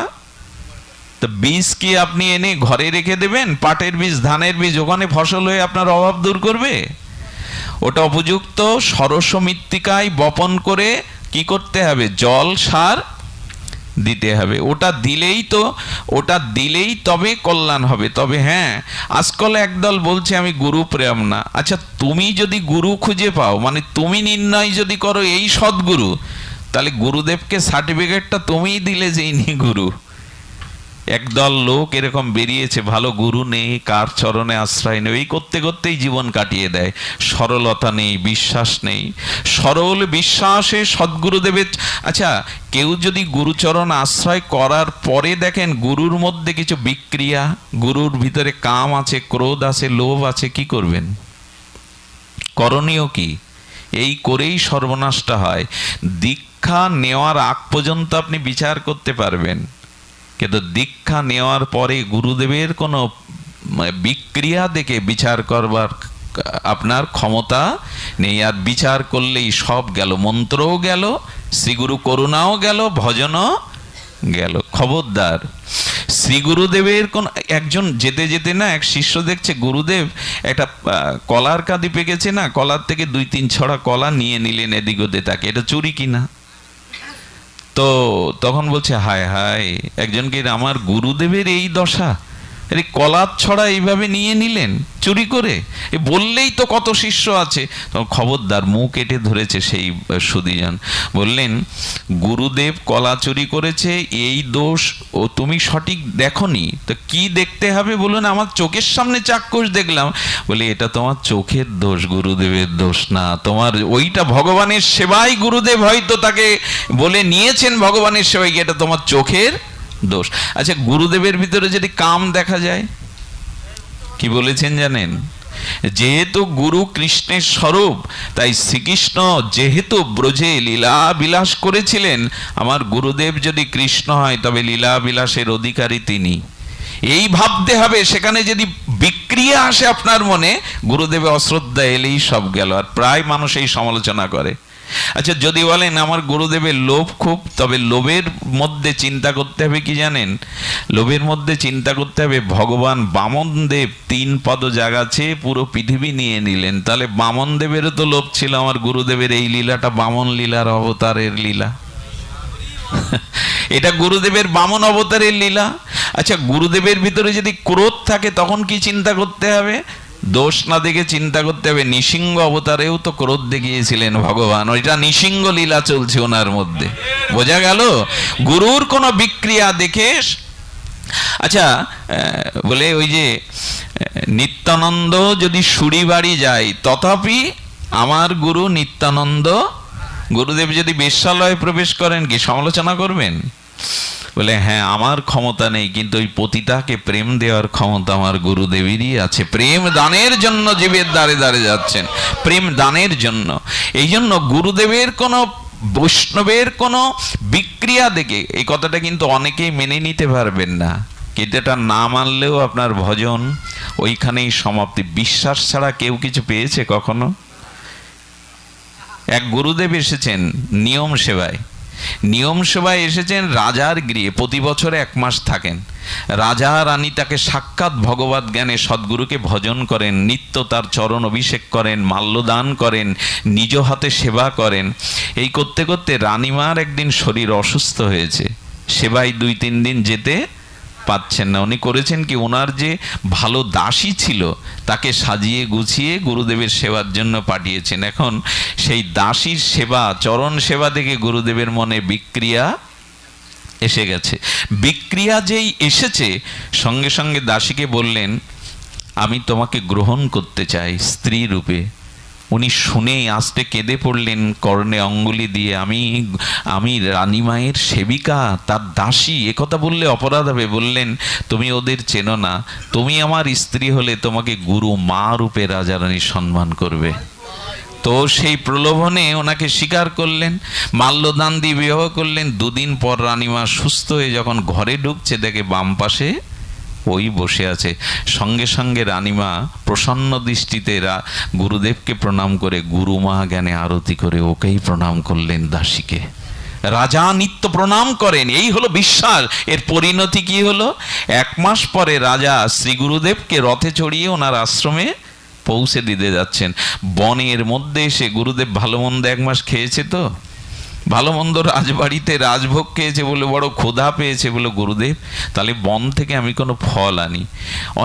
তো বীজ কি আপনি এনে ঘরে রেখে দেবেন? পাটের বীজ, ধানের বীজ, ওখানে ফসল হয়ে আপনার অভাব দূর করবে? ওটা উপযুক্ত ষোড়শ মৃত্তিকায় বপন করে কি করতে হবে? জল সার দিতে হবে। ওটা দিলেই তবে কল্যাণ হবে। তবে হ্যাঁ, আজকাল একদল বলছে আমি গুরু প্রেম না। আচ্ছা, তুমি যদি গুরু খুঁজে পাও, মানে তুমি নির্ণয় যদি করো এই সদ্গুরু, তাহলে গুরুদেবকে সার্টিফিকেটটা তুমিই দিলে যে ইনি গুরু। একদল লোক এরকম বেরিয়েছে, ভালো গুরু নেই, কার চরণে আশ্রয় নেই, এই করতে করতেই জীবন কাটিয়ে দেয়। সরলতা নেই, বিশ্বাস নেই। সরল বিশ্বাসে সদ্গুরুদেবের। আচ্ছা, কেউ যদি গুরুচরণ আশ্রয় করার পরে দেখেন গুরুর মধ্যে কিছু বিক্রিয়া, গুরুর ভিতরে কাম আছে, ক্রোধ আছে, লোভ আছে, কি করবেন? করণীয় কি? এই করেই সর্বনাশটা হয়। দীক্ষা নেওয়ার আগ পর্যন্ত আপনি বিচার করতে পারবেন, কিন্তু দীক্ষা নেওয়ার পরে গুরুদেবের কোনো বিক্রিয়া দেখে বিচার করবার আপনার ক্ষমতা নেই। আর বিচার করলেই সব গেল, মন্ত্রও গেল, শ্রীগুরু করুণাও গেল, ভজনও গেল। খবরদার, শ্রী গুরুদেবের কোন একজন যেতে যেতে না, এক শিষ্য দেখছে গুরুদেব একটা কলার কাঁদি পেকেছে না, কলার থেকে 2-3 ছড়া কলা নিয়ে নিলেন এদিক ওদিক, তাকে এটা চুরি কিনা। তো তখন বলছে, হায় হায়, একজনকে আমার গুরুদেবের এই দশা, আরে কলার ছড়া এইভাবে নিয়ে নিলেন চুরি করে। বললেই তো কত শিষ্য আছে। তখন খবরদার, মুখ এঁটে ধরেছে সেই সুদীজন। বললেন, গুরুদেব কলা চুরি করেছে, এই দোষ ও তুমি সঠিক দেখনি, তো কি দেখতে হবে বলুন? আমার চোখের সামনে চাক্ষুষ দেখলাম। বলে, এটা তোমার চোখের দোষ, গুরুদেবের দোষ না। তোমার ওইটা ভগবানের সেবাই, গুরুদেব হয়তো তাকে বলে নিয়েছেন ভগবানের সেবাই, এটা তোমার চোখের দোষ। আচ্ছা, গুরুদেবের ভিতরে যদি কাম দেখা যায়, কি বলেছেন জানেন? যেহেতু গুরু কৃষ্ণের স্বরূপ, তাই শ্রীকৃষ্ণ যেহেতু ব্রজে লীলা বিলাস করেছিলেন, আমার গুরুদেব যদি কৃষ্ণ হয় তবে লীলা বিলাসের অধিকারী তিনি, এই ভাবতে হবে। সেখানে যদি বিক্রিয়া আসে আপনার মনে, গুরুদেবে অশ্রদ্ধা এলেই সব গেল। আর প্রায় মানুষ এই সমালোচনা করে। আচ্ছা, যদি বলেন আমার গুরুদেবের লোভ খুব, তবে লোভের মধ্যে চিন্তা করতে হবে কি জানেন? লোভের মধ্যে চিন্তা করতে হবে, ভগবান বামন দেব 3 পদ জাগাছে, পুরো পৃথিবী নিয়ে নিলেন, তাহলে বামন দেবেরও তো লোভ ছিল। আমার গুরুদেবের এই লীলাটা বামন লীলার অবতারের লীলা, এটা গুরুদেবের বামন অবতারের লীলা। আচ্ছা, গুরুদেবের ভিতরে যদি ক্রোধ থাকে, তখন কি চিন্তা করতে হবে? দোষ না দেখে চিন্তা করতে হবে, নৃসিংহ অবতারেও তো ক্রোধ দেখিয়েছিলেন ভগবান, ওইটা নৃসিংহ লীলা চলছে ওনার মধ্যে। বোঝা গেল? গুরুর কোনো বিক্রিয়া দেখে। আচ্ছা, বলে ওই যে নিত্যানন্দ যদি সুরি বাড়ি যায়, তথাপি আমার গুরু নিত্যানন্দ, গুরুদেব যদি বেশ্যালয়ে প্রবেশ করেন, কি সমালোচনা করবেন? বলে, হ্যাঁ, আমার ক্ষমতা নেই, কিন্তু ওই পতিতাকে প্রেম দেওয়ার ক্ষমতা আমার গুরুদেবেরই আছে। প্রেম দানের জন্য জীবের দ্বারে দ্বারে যাচ্ছেন, প্রেম দানের জন্য। এই জন্য গুরুদেবের কোনো, বৈষ্ণবের কোনো বিক্রিয়া দেখে, এই কথাটা কিন্তু অনেকেই মেনে নিতে পারবেন না, কিন্তু এটা না মানলেও আপনার ভজন ওইখানেই সমাপ্তি। বিশ্বাস ছাড়া কেউ কিছু পেয়েছে কখনো? এক গুরুদেব এসেছেন নিয়ম সেবায় এসেছেন রাজার গৃহে, প্রতি বছরে 1 মাস থাকেন। রাজা রানী তাকে সাক্ষাৎ ভগবত জ্ঞানে সদ্গুরুকে ভজন করেন, নিত্য তার চরণ অভিষেক করেন, মাল্যদান করেন, নিজ হাতে সেবা করেন। এই করতে করতে রানীমার একদিন শরীর অসুস্থ হয়েছে, সেবায় 2-3 দিন যেতে পাচ্ছেন না। উনি করেছেন কি, ওনার যে ভালো দাসী ছিল তাকে সাজিয়ে গুছিয়ে গুরুদেবের সেবার জন্য পাঠিয়েছেন। এখন সেই দাসীর সেবা, চরণ সেবা দেখে গুরুদেবের মনে বিক্রিয়া এসে গেছে। বিক্রিয়া যেই এসেছে, সঙ্গে সঙ্গে দাসীকে বললেন, আমি তোমাকে গ্রহণ করতে চাই স্ত্রী রূপে। উনি শুনেই আস্তে কেঁদে পড়লেন, কর্ণে অঙ্গুলি দিয়ে, আমি রানীমায়ের সেবিকা, তার দাসী। একথা বললে অপরাধ হবে। বললেন, তুমি ওদের চেনো না, তুমি আমার স্ত্রী হলে তোমাকে গুরু মা রূপে রাজারানী সম্মান করবে। তো সেই প্রলোভনে ওনাকে স্বীকার করলেন, মাল্যদান দিয়ে বিবাহ করলেন। দুদিন পর রানীমা সুস্থ হয়ে যখন ঘরে ঢুকছে, দেখে বাম পাশে ওই বসে আছে। সঙ্গে সঙ্গে রানীমা প্রসন্ন দৃষ্টিতে গুরুদেবকে প্রণাম করে গুরুমা জ্ঞানে আরতি করে ওকেই প্রণাম করলেন, দাসীকে। রাজা নিত্য প্রণাম করেন, এই হলো বিশ্বাস। এর পরিণতি কি হলো? 1 মাস পরে রাজা শ্রী গুরুদেবকে রথে চড়িয়ে ওনার আশ্রমে পৌঁছে দিতে যাচ্ছেন। বনের মধ্যে এসে গুরুদেব ভালো মন্দ 1 মাস খেয়েছে, তো ভালো মন্দ রাজবাড়িতে রাজভোগ খেয়েছে বলে বড় ক্ষুধা পেয়েছে বলে, গুরুদেব তাহলে বন থেকে আমি কোনো ফল আনি।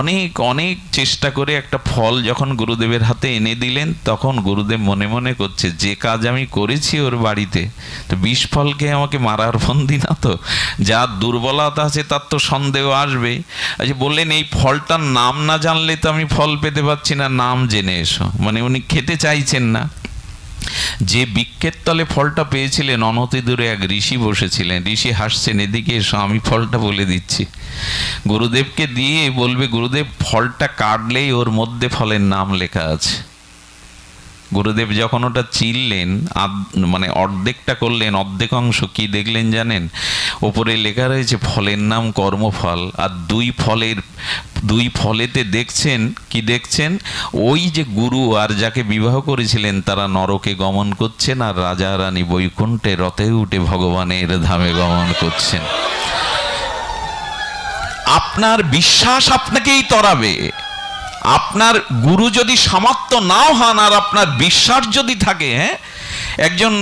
অনেক অনেক চেষ্টা করে একটা ফল যখন গুরুদেবের হাতে এনে দিলেন, তখন গুরুদেব মনে মনে করছে, যে কাজ আমি করেছি ওর বাড়িতে, তো বিষ ফল খেয়ে আমাকে মারার বন্দি না তো, যার দুর্বলতা আছে তার তো সন্দেহ আসবে। আচ্ছা, বললেন এই ফলটার নাম না জানলে তো আমি ফল পেতে পারছি না, নাম জেনে এসো। মানে উনি খেতে চাইছেন না। যে বৃক্ষের তলে ফলটা পেয়েছিলেন, অনতি দূরে এক ঋষি বসেছিলেন। ঋষি হাসছেন, এদিকে এসো, আমি ফলটা বলে দিচ্ছি। গুরুদেবকে দিয়ে বলবে, গুরুদেব ফলটা কাটলেই ওর মধ্যে ফলের নাম লেখা আছে। গুরুদেব যখন ওটা চিনলেন, মানে অর্ধেকটা করলেন, অর্ধেক অংশ কি দেখলেন জানেন? ওপরে লেখা রয়েছে ফলের নাম কর্মফল। আর দুই ফলেতে দেখছেন কি? দেখছেন ওই যে গুরু আর যাকে বিবাহ করেছিলেন তারা নরকে গমন করছেন, আর রাজা রানী বৈকুণ্ঠে রথে উঠে ভগবানের ধামে গমন করছেন। আপনার বিশ্বাস আপনাকেই তরাবে। আপনার গুরু যদি সামর্থ্য নাও হন, আর আপনার বিশ্বাস যদি থাকে, হ্যাঁ, একজন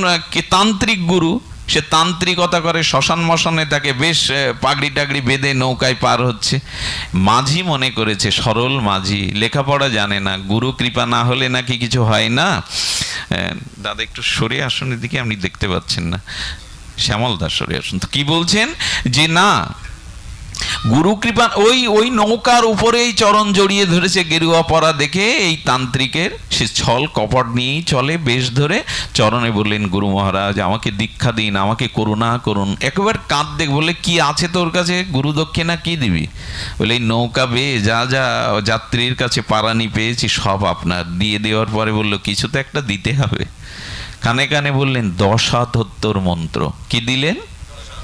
তান্ত্রিক গুরু, সে তান্ত্রিকতা করে, শ্মশান মশানে তাকে বেশ পাগড়ি টাগড়ি বেঁধে নৌকায় পার হচ্ছে। মাঝি মনে করেছে, সরল মাঝি, লেখাপড়া জানে না, গুরু কৃপা না হলে নাকি কিছু হয় না। দাদা একটু সরে আসুন এদিকে, আপনি দেখতে পাচ্ছেন না। শ্যামল দাস সরে আসুন। তো কি বলছেন যে না, গুরু কৃপা, ওই নৌকার উপরেই চরণ জড়িয়ে ধরেছে গেরুয়া পরা দেখে এই তান্ত্রিকের, সে ছল কপট নিয়েই চলে, বেশ ধরে চরণে বললেন, গুরু মহারাজ আমাকে দীক্ষা দিন, আমাকে করুণা করুন। একবার কাঁদতে বলে, কি আছে তোর কাছে? গুরু দক্ষিণা কি দিবি? বলে, এই নৌকা বেয়ে যা যা যাত্রীর কাছে পারানি পেয়েছি সব আপনার। দিয়ে দেওয়ার পরে বললো, কিছু তো একটা দিতে হবে। কানে কানে বললেন 10 হাত হত্যর মন্ত্র। কি দিলেন?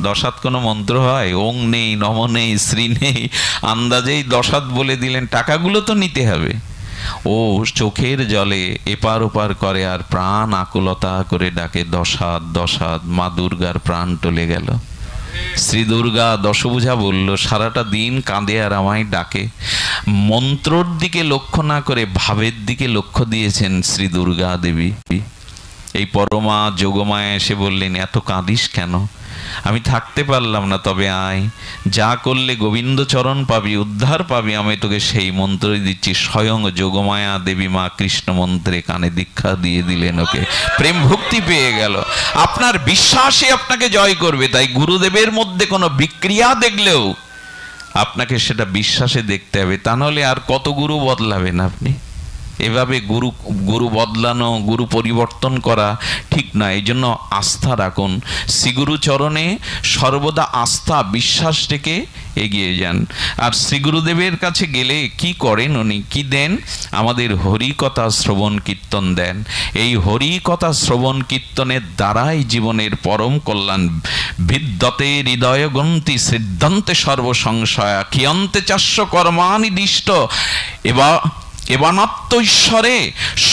10 হাত কোনো মন্ত্র হয়? ওং নেই, নম নেই, শ্রী নেই, আন্দাজেই 10 হাত বলে দিলেন। টাকাগুলো তো নিতে হবে। ও চোখের জলে এপার ওপার করে আর প্রাণ আকুলতা করে ডাকে, 10 হাত 10 হাত। মা দুর্গার প্রাণ টলে গেল। শ্রী দুর্গা দশভুজা বলল, সারাটা দিন কাঁদে আর আমায় ডাকে। মন্ত্রর দিকে লক্ষ্য না করে ভাবের দিকে লক্ষ্য দিয়েছেন শ্রী দুর্গা দেবী। এই পরমা যোগমায়া এসে বললেন, এত কাঁদিস কেন? আমি থাকতে পারলাম না, তবে আয়, যা করলে গোবিন্দ চরণ পাবি, উদ্ধার পাবি, আমি তোকে সেই মন্ত্রই দিচ্ছি। স্বয়ং যোগমায়া দেবী মা কৃষ্ণ মন্ত্রে কানে দীক্ষা দিয়ে দিলেন ওকে। প্রেম ভক্তি পেয়ে গেল। আপনার বিশ্বাসে আপনাকে জয় করবে। তাই গুরুদেবের মধ্যে কোনো বিক্রিয়া দেখলেও আপনাকে সেটা বিশ্বাসে দেখতে হবে, তা নাহলে আর কত গুরু বদলাবেন আপনি? এভাবে গুরু বদলানো, গুরু পরিবর্তন করা ঠিক না। এই জন্য আস্থা রাখুন, শ্রীগুরু চরণে সর্বদা আস্থা বিশ্বাস রেখে এগিয়ে যান। আর শ্রীগুরুদেবের কাছে গেলে কি করেন উনি? কি দেন? আমাদের হরিকথা শ্রবণ কীর্তন দেন। এই হরিকথা শ্রবণ কীর্তনের দ্বারাই জীবনের পরম কল্যাণ। বিদ্যতে হৃদয় গ্রন্থি সিদ্ধান্তে সর্বসংশয়া কিয়ন্তে চাস্য কর্মানিদিষ্ট এবানাত্ম ঈশ্বরে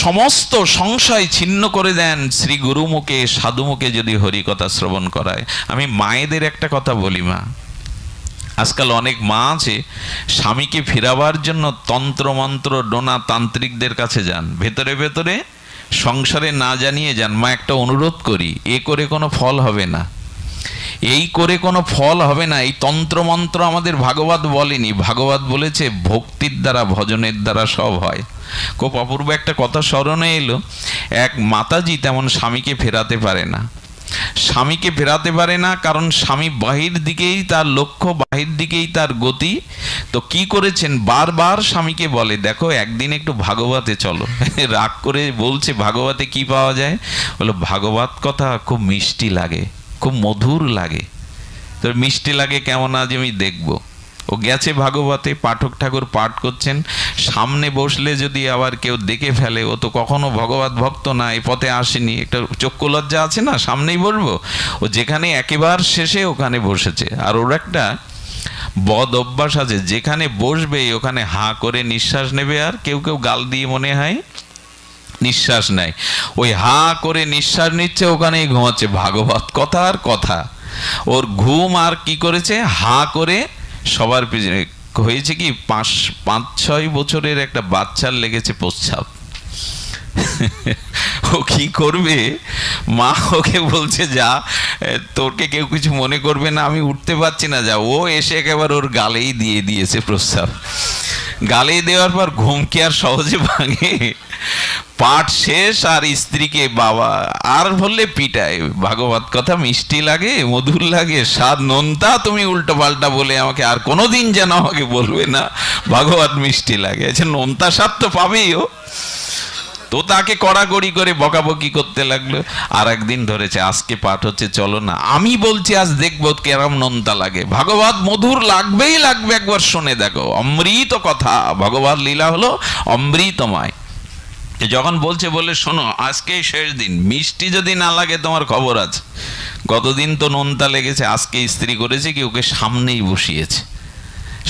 সমস্ত সংশয় ছিন্ন করে দেন শ্রী গুরুমুখে, সাধুমুখে যদি হরিকথা শ্রবণ করায়। আমি মায়েদের একটা কথা বলি, মা, আজকাল অনেক মা আছে স্বামীকে ফেরাবার জন্য তন্ত্রমন্ত্র ডোনা তান্ত্রিকদের কাছে যান, ভেতরে ভেতরে সংসারে না জানিয়ে যান। মা, একটা অনুরোধ করি, এ করে কোনো ফল হবে না, এই করে কোনো ফল হবে না। এই তন্ত্রমন্ত্র আমাদের ভাগবত বলেনি, ভাগবত বলেছে ভক্তির দ্বারা, ভজনের দ্বারা সব হয়। খুব অপূর্ব একটা কথা স্মরণে এলো। এক মাতাজি তেমন স্বামীকে ফেরাতে পারে না, স্বামীকে ফেরাতে পারে না, কারণ স্বামী বাহির দিকেই তার লক্ষ্য, বাহির দিকেই তার গতি। তো কি করেছেন, বারবার স্বামীকে বলে দেখো একদিন একটু ভাগবতে চলো। রাগ করে বলছে ভাগবতে কি পাওয়া যায়, বলো ভাগবত কথা খুব মিষ্টি লাগে, খুব মধুর লাগে। তো মিষ্টি লাগে কেমন আজ আমি দেখবো। ও গেছে ভাগবতে, পাঠক ঠাকুর পাঠ করছেন, সামনে বসলে যদি আবার কেউ দেখে ফেলে, ও তো কখনো ভগবত ভক্ত না, এই পথে আসেনি, একটা চক্ষু লজ্জা আছে না, সামনেই বসবো। ও যেখানে একেবারে শেষে ওখানে বসেছে। আর ওর একটা বদ অভ্যাস আছে, যেখানে বসবে ওখানে হাঁ করে নিঃশ্বাস নেবে, আর কেউ কেউ গাল দিয়ে মনে হয় নিঃশ্বাস নেয়, ওই হাঁ করে নিঃশ্বাস নিচ্ছে, ওখানেই ঘুমাচ্ছে। ভাগবত কথা আর কথা, ওর ঘুম। আর কি করেছে, হাঁ করে সবার পিছনে। হয়েছে কি, 5-6 বছরের একটা বাচ্চার লেগেছে প্রস্রাব। ও কি করবে, মা ওকে বলছে যা, তোকে কেউ কিছু মনে করবে না, আমি উঠতে পারছি না, যা। ও এসে একেবারে ওর গালেই দিয়ে দিয়েছে প্রস্রাব। গালে দেওয়ার পর ঘুম কি আর সহজে ভাঙে? পাঠ শেষ, আর স্ত্রীকে বাবা আর বললে পিটায়, ভাগবত কথা মিষ্টি লাগে, মধুর লাগে, স্বাদ নোনতা, তুমি উল্টো পাল্টা বলে আমাকে আর কোনোদিন যেন আমাকে বলবে না ভাগবত মিষ্টি লাগে। আচ্ছা নোনতা স্বাদ তো পাবেই ও। তো তাকে কড়াকড়ি করে বকাবকি করতে লাগলো। আর একদিন ধরেছে, আজকে পাঠ হচ্ছে চলো না, আমি বলছি আজ দেখবো কেরম নোনতা লাগে। ভাগবত মধুর লাগবেই লাগবে, একবার শুনে দেখো, অমৃত কথা। ভগবত লীলা হলো অমৃতময়। যখন বলছে বলে শোনো আজকেই শেষ দিন, মিষ্টি যদি না লাগে তোমার খবর আছে। গতদিন তো নোনতা লেগেছে, আজকে স্ত্রী করেছে কি, ওকে সামনেই বসিয়েছে।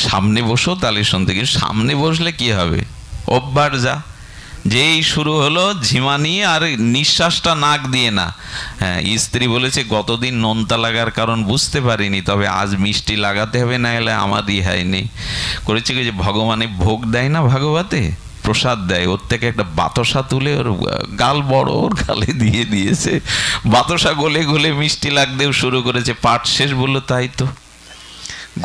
সামনে বসো তাহলে শুনতে, কিন্তু সামনে বসলে কি হবে, অভ্যাস যা। যেই শুরু হলো ঝিমানি, আর নিঃশ্বাসটা নাক দিয়ে না। হ্যাঁ, স্ত্রী বলেছে গতদিন নোনতা লাগার কারণ বুঝতে পারিনি, তবে আজ মিষ্টি লাগাতে হবে, না এলে আমার রিহাই নেই। করেছে কি, যে ভগবানে ভোগ দেয় না ভাগবতে, প্রসাদ দেয়, ওর থেকে একটা বাতাসা তুলে ওর গাল বড়, ওর গালে দিয়ে দিয়েছে। বাতাসা গলে গলে মিষ্টি লাগতেও শুরু করেছে। পাঠ শেষ, বললো তাই তো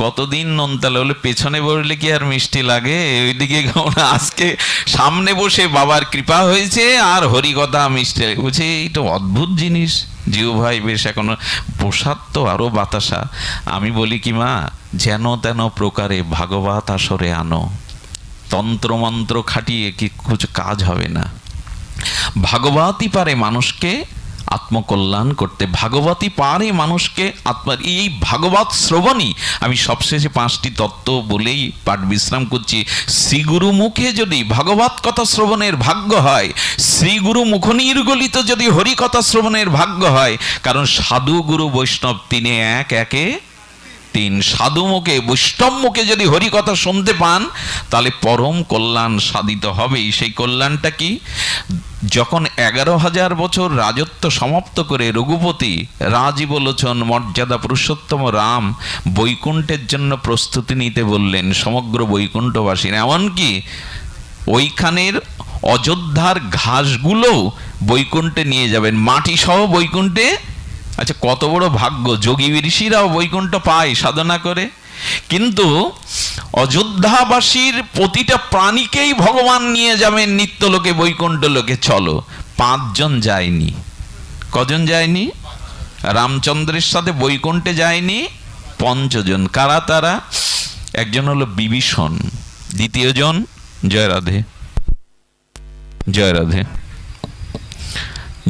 গতদিন নোনতালে হলে পেছনে বসলে কি আর মিষ্টি লাগে, ওইদিকে আজকে সামনে বসে বাবার কৃপা হয়েছে, আর হরিকথা মিষ্টি বলছে। এইটা অদ্ভুত জিনিস। জিও ভাই বেশ এখনো প্রসাদ তো আরো বাতাসা। আমি বলি কি মা, যেন তেন প্রকারে ভাগবত আসরে আনো, তন্ত্রমন্ত্র খাটিয়ে কি কিছু কাজ হবে না। ভাগবতই পারে মানুষকে আত্মকল্যাণ করতে, ভাগবতী পারে মানুষকে আত্মার। এই ভাগবত শ্রবণই, আমি সবশেষে 5টি তত্ত্ব বলেই পাঠ বিশ্রাম করছি। শ্রীগুরু মুখে যদি ভাগবত কথা শ্রবণের ভাগ্য হয়, শ্রীগুরু মুখ নির্গলিত যদি হরিকথা শ্রবণের ভাগ্য হয়, কারণ সাধু গুরু বৈষ্ণব তিনে এক, একে 3। সাধু মুখে বৈষ্ণব মুখে যদি হরিকথা শুনতে পান, তাহলে পরম কল্যাণ সাধিত হবেই। সেই কল্যাণটা কি, যখন 11,000 বছর রাজত্ব সমাপ্ত করে রঘুপতি রাজীবলোচন মর্যাদা পুরুষোত্তম রাম বৈকুণ্ঠের জন্য প্রস্তুতি নিতে বললেন সমগ্র বৈকুণ্ঠবাসীর। এমনকি ওইখানের অযোধ্যার ঘাসগুলো বৈকুণ্ঠে নিয়ে যাবেন, মাটি সহ বৈকুণ্ঠে। আচ্ছা, কত বড় ভাগ্য, যোগী ঋষিরাও বৈকুণ্ঠ পায় সাধনা করে। কিন্তু অযোধ্যাবাসীর প্রতিটা প্রাণীকেই ভগবান নিয়ে যাবেন নিত্যলোকে, বৈকুণ্ঠ লোকে। চলো, 5 জন যায়নি। কজন যায়নি? রামচন্দ্রের সাথে বৈকুণ্ঠে যায়নি 5 জন। কারা তারা? একজন হলো বিভীষণ, দ্বিতীয় জন জয় রাধে, জয় রাধে,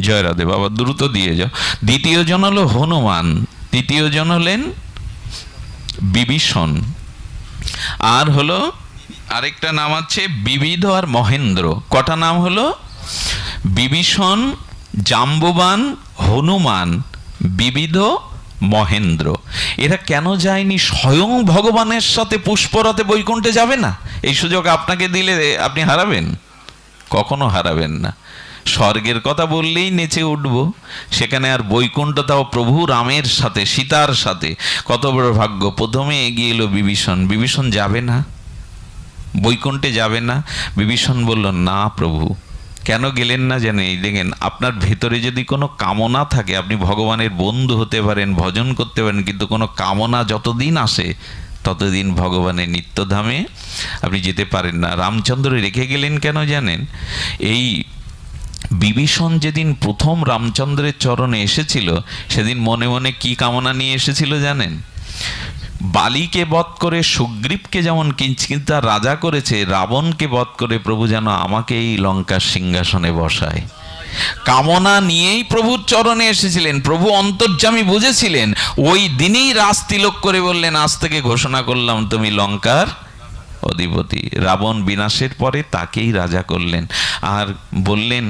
জয় রাধে বাবা, দ্রুত দিয়ে যাও। দ্বিতীয় জন হলো হনুমান, তৃতীয় জন হলেন বিভীষণ, আর হলো আরেকটা নাম আছে বিবিধ আর মহেন্দ্র। কটা নাম হলো? বিভীষণ, জাম্ববান, হনুমান, বিবিধ, মহেন্দ্র। এরা কেন যায়নি? স্বয়ং ভগবানের সাথে পুষ্পরথে বৈকুণ্ঠে যাবে না। এই সুযোগ আপনাকে দিলে আপনি হারাবেন? কখনো হারাবেন না। স্বর্গের কথা বললেই নেচে উঠবো, সেখানে আর বৈকুণ্ঠ, তাও প্রভু রামের সাথে, সীতার সাথে। কত বড় ভাগ্য। প্রথমে এগিয়ে এলো বিভীষণ। বিভীষণ যাবে না, বৈকুণ্ঠে যাবে না। বিভীষণ বলল না প্রভু। কেন গেলেন না জানেন? এই দেখেন, আপনার ভেতরে যদি কোনো কামনা থাকে, আপনি ভগবানের বন্ধু হতে পারেন, ভজন করতে পারেন, কিন্তু কোনো কামনা যতদিন আসে ততদিন ভগবানের নিত্যধামে আপনি যেতে পারেন না। রামচন্দ্র রেখে গেলেন কেন জানেন? এই বিভীষণ যেদিন প্রথম রামচন্দ্রের চরণে এসেছিল, সেদিন মনে মনে কি কামনা নিয়ে এসেছিল জানেন? বালিকে বধ করে সুগ্রীবকে যেমন কিঞ্চিৎ রাজা করেছে, রাবণকে বধ করে প্রভু যেন আমাকে এই লঙ্কার সিংহাসনে বসায়। কামনা নিয়েই প্রভুর চরণে এসেছিলেন। প্রভু অন্তর্যামী বুঝেছিলেন। ওই দিনেই রাজ তিলক করে বললেন, আজ থেকে ঘোষণা করলাম তুমি লঙ্কার অধিপতি। রাবণ বিনাশের পরে তাকেই রাজা করলেন। আর বললেন,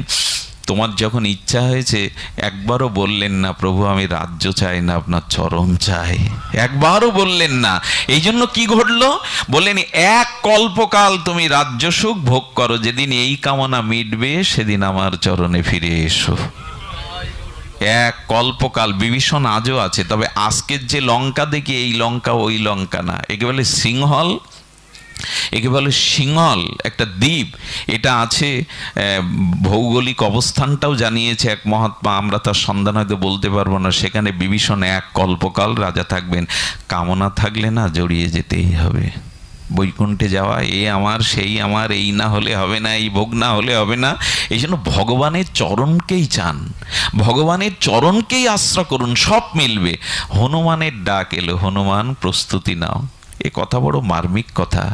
তোমার যখন ইচ্ছা হয়েছে, একবারও বললেন না প্রভু আমি রাজ্য চাই না, আপনার চরণ চাই, একবারও বললেন না। এই জন্য কি ঘটলো? বললেন, এক কল্পকাল তুমি রাজ্য সুখ ভোগ করো, যেদিন এই কামনা মিটবে সেদিন আমার চরণে ফিরে এসো। এক কল্পকাল। বিভীষণ আজও আছে, তবে আজকের যে লঙ্কা দেখি, এই লঙ্কা ওই লঙ্কা না। একে বলে সিংহল, একে বলে সিংহল, একটা দ্বীপ। এটা আছে, ভৌগোলিক অবস্থানটাও জানিয়েছে এক মহাত্মা, আমরা তার সন্ধান হয়তো বলতে পারবো না। সেখানে বিভীষণ এক কল্পকাল রাজা থাকবেন। কামনা থাকলে না জড়িয়ে যেতেই হবে। বৈকুণ্ঠে যাওয়া, এ আমার সেই আমার, এই না হলে হবে না, এই ভোগ না হলে হবে না। এই জন্য ভগবানের চরণকেই চান, ভগবানের চরণকেই আশ্রয় করুন, সব মিলবে। হনুমানের ডাক এলো, হনুমান প্রস্তুতি নাও। এ কথা বড় মার্মিক কথা।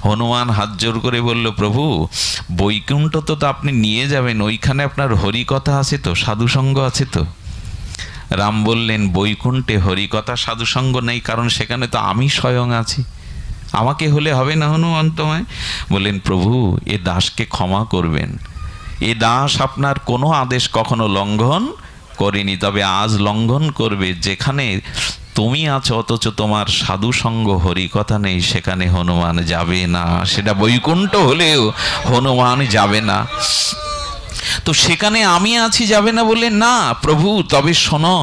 হনুমান হাত জোর করে বলল, প্রভু বৈকুণ্ঠ তো আপনি নিয়ে যাবেন, ওইখানে আপনার হরিকথা আছে তো, সাধুসঙ্গ আছে তো? রাম বললেন, বৈকুণ্ঠে হরিকথা সাধুসঙ্গ নেই, কারণ সেখানে তো আমি স্বয়ং আছি, আমাকে হলে হবে না হনুমান তোমায়। বললেন, প্রভু এ দাসকে ক্ষমা করবেন, এ দাস আপনার কোনো আদেশ কখনো লঙ্ঘন করেনি, তবে আজ লঙ্ঘন করবে। যেখানে তুমি আছো অথচ তোমার সাধু সঙ্গ হরিকথা নেই, সেখানে হনুমান যাবে না। সেটা বৈকুণ্ঠ হলেও হনুমান যাবে না। তো সেখানে আমি আছি, যাবে না? বললেন, না প্রভু, তবে শোনো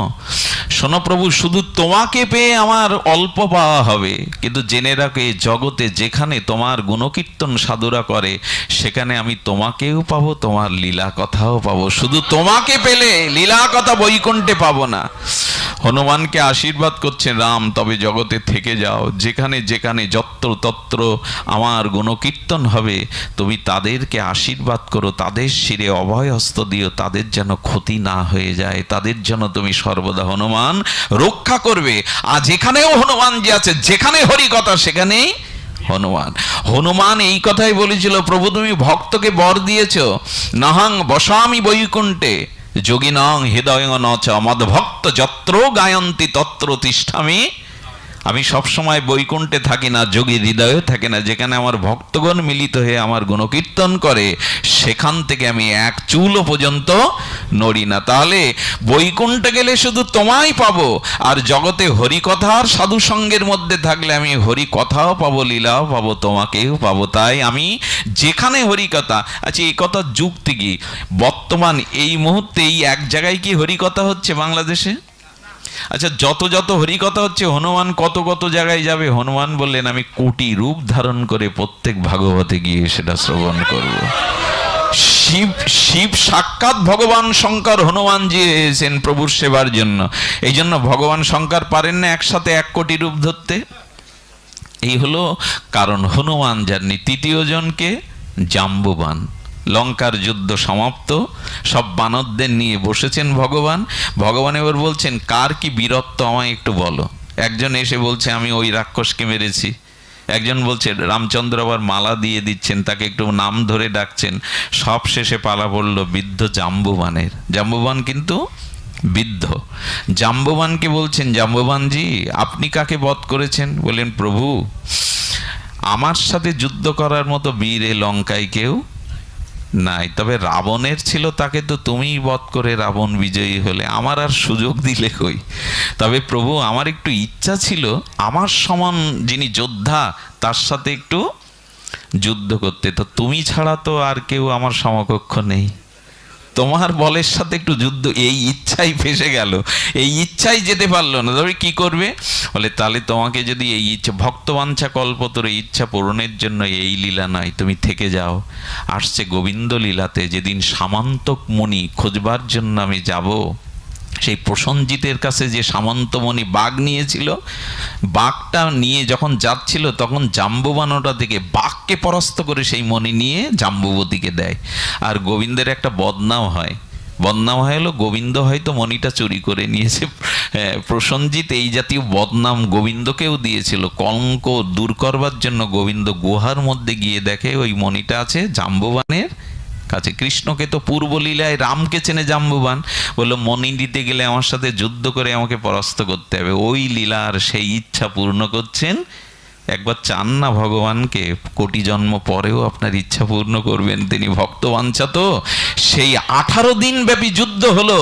শোনো প্রভু, শুধু তোমাকে পেয়ে আমার অল্প পাওয়া হবে, কিন্তু জেনে রাখো এই জগতে যেখানে তোমার গুণকীর্তন সাধুরা করে, সেখানে আমি তোমাকেও পাবো, তোমার লীলা কথাও পাবো। শুধু তোমাকে পেলে লীলা কথা বৈকুণ্ঠে পাবো না। হনুমানকে আশীর্বাদ করছেন রাম, তবে জগতে থেকে যাও, যেখানে যেখানে যত্র তত্র আমার গুণকীর্তন হবে, তুমি তাদেরকে আশীর্বাদ করো, তাদের শিরে অভয় হস্ত দিও, তাদের যেন ক্ষতি না হয়ে যায়, তাদের জন্য তুমি সর্বদা হনুমান রক্ষা করবে। আর যেখানেও হনুমান যে আছে, যেখানে হরিকথা সেখানেই হনুমান। হনুমান এই কথাই বলেছিল, প্রভু তুমি ভক্তকে বর দিয়েছ, নাহং বসামি বৈকুণ্ঠে যোগিনং হৃদয় নচ মদ্ভক্ত যত্র গায়ন্তি তত্র তিষ্ঠামি। আমি সবসময় বৈকুণ্ঠে থাকি না, যোগী হৃদয়ে থাকি না। যেখানে আমার ভক্তগণ মিলিত হয়ে আমার গুণকীর্তন করে, সেখান থেকে আমি এক চুলও পর্যন্ত নড়ি না। তাহলে বৈকুণ্ঠে গেলে শুধু তোমায় পাবো, আর জগতে হরিকথার সাধু সঙ্গের মধ্যে থাকলে আমি হরিকথাও পাবো, লীলাও পাবো, তোমাকেও পাবো। তাই আমি যেখানে হরিকথা। আচ্ছা, এই কথার যুক্তি কি? বর্তমান এই মুহূর্তে এই এক জায়গায় কি হরিকথা হচ্ছে বাংলাদেশে? আচ্ছা, যত যত হরিকথা হচ্ছে, হনুমান কত কত জায়গায় যাবে? হনুমান বললেন, আমি কোটি রূপ ধারণ করে প্রত্যেক ভাগবতে গিয়ে সেটা শ্রবণ করব। শিব সাক্ষাৎ ভগবান শঙ্কর হনুমানজি এসেছেন প্রভুর সেবার জন্য। এই জন্য ভগবান শঙ্কর পারেন না একসাথে 1 কোটি রূপ ধরতে। এই হলো কারণ। হনুমান যাননি। তৃতীয় জনকে জাম্ববান। লঙ্কার যুদ্ধ সমাপ্ত, সব বানরদের নিয়ে বসেছেন ভগবান। ভগবান এবার বলছেন, কার কি বীরত্ব আমায় একটু বলো। একজন এসে বলছে, আমি ওই রাক্ষসকে মেরেছি। একজন বলছে, রামচন্দ্র আবার মালা দিয়ে দিচ্ছেন, তাকে একটু নাম ধরে ডাকছেন। সব শেষে পালা পড়ল বৃদ্ধ জাম্ববানের। জাম্ববান কিন্তু বৃদ্ধ। জাম্ববানকে বলছেন, জাম্ববানজি আপনি কাকে বধ করেছেন? বললেন, প্রভু আমার সাথে যুদ্ধ করার মতো বীর এ লঙ্কায় কেউ নাই, তবে রাবণের ছিল, তাকে তো তুমিই বধ করে রাবণ বিজয়ী হলে, আমার আর সুযোগ দিলে কই। তবে প্রভু আমার একটু ইচ্ছা ছিল আমার সমান যিনি যোদ্ধা তার সাথে একটু যুদ্ধ করতে, তো তুমি ছাড়া তো আর কেউ আমার সমকক্ষ নেই, তোমার বলের সাথে একটু যুদ্ধ। এই ইচ্ছাই ফেসে গেল, এই ইচ্ছাই যেতে পারলো না। তবে কি করবে? বলে, তাহলে তোমাকে যদি এই ইচ্ছা, ভক্তবাঞ্ছা কল্পতরু, ইচ্ছা পূরণের জন্য এই লীলা নয়, তুমি থেকে যাও। আসছে গোবিন্দ লীলাতে, যেদিন সামন্তক মুনি খোঁজবার জন্য আমি যাব, সেই প্রসেনজিতের কাছে যে সামন্তমণি বাঘ নিয়েছিল, বাঘটা নিয়ে যখন যাচ্ছিল তখন জাম্বুবান ওটা থেকে বাঘকে পরাস্ত করে সেই মণি নিয়ে জাম্বুবতীকে দেয়। আর গোবিন্দের একটা বদনাম হয়, বদনাম হলো গোবিন্দ হয়তো মণিটা চুরি করে নিয়েছে। প্রসেনজিৎ এই জাতীয় বদনাম গোবিন্দকেও দিয়েছিল। কলঙ্ক দূর করবার জন্য গোবিন্দ গুহার মধ্যে গিয়ে দেখে ওই মণিটা আছে জাম্বুবানের কাছে। কৃষ্ণকে তো পূর্বলীলায় রামকে চেনে জাম্বুবান, বললো মণি দিতে গেলে আমার সাথে যুদ্ধ করে আমাকে পরাস্ত করতে হবে। ওই লীলার সেই ইচ্ছা পূর্ণ করছেন। একবার চান না ভগবানকে, কোটি জন্ম পরেও আপনার ইচ্ছা পূর্ণ করবেন, তিনি ভক্তবাঞ্ছা। তো সেই 18 দিন ব্যাপী যুদ্ধ হলো।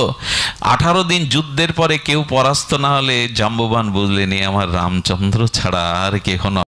18 দিন যুদ্ধের পরে কেউ পরাস্ত না হলে জাম্বুবান বুঝলেন আমার রামচন্দ্র ছাড়া আর কেহ নয়।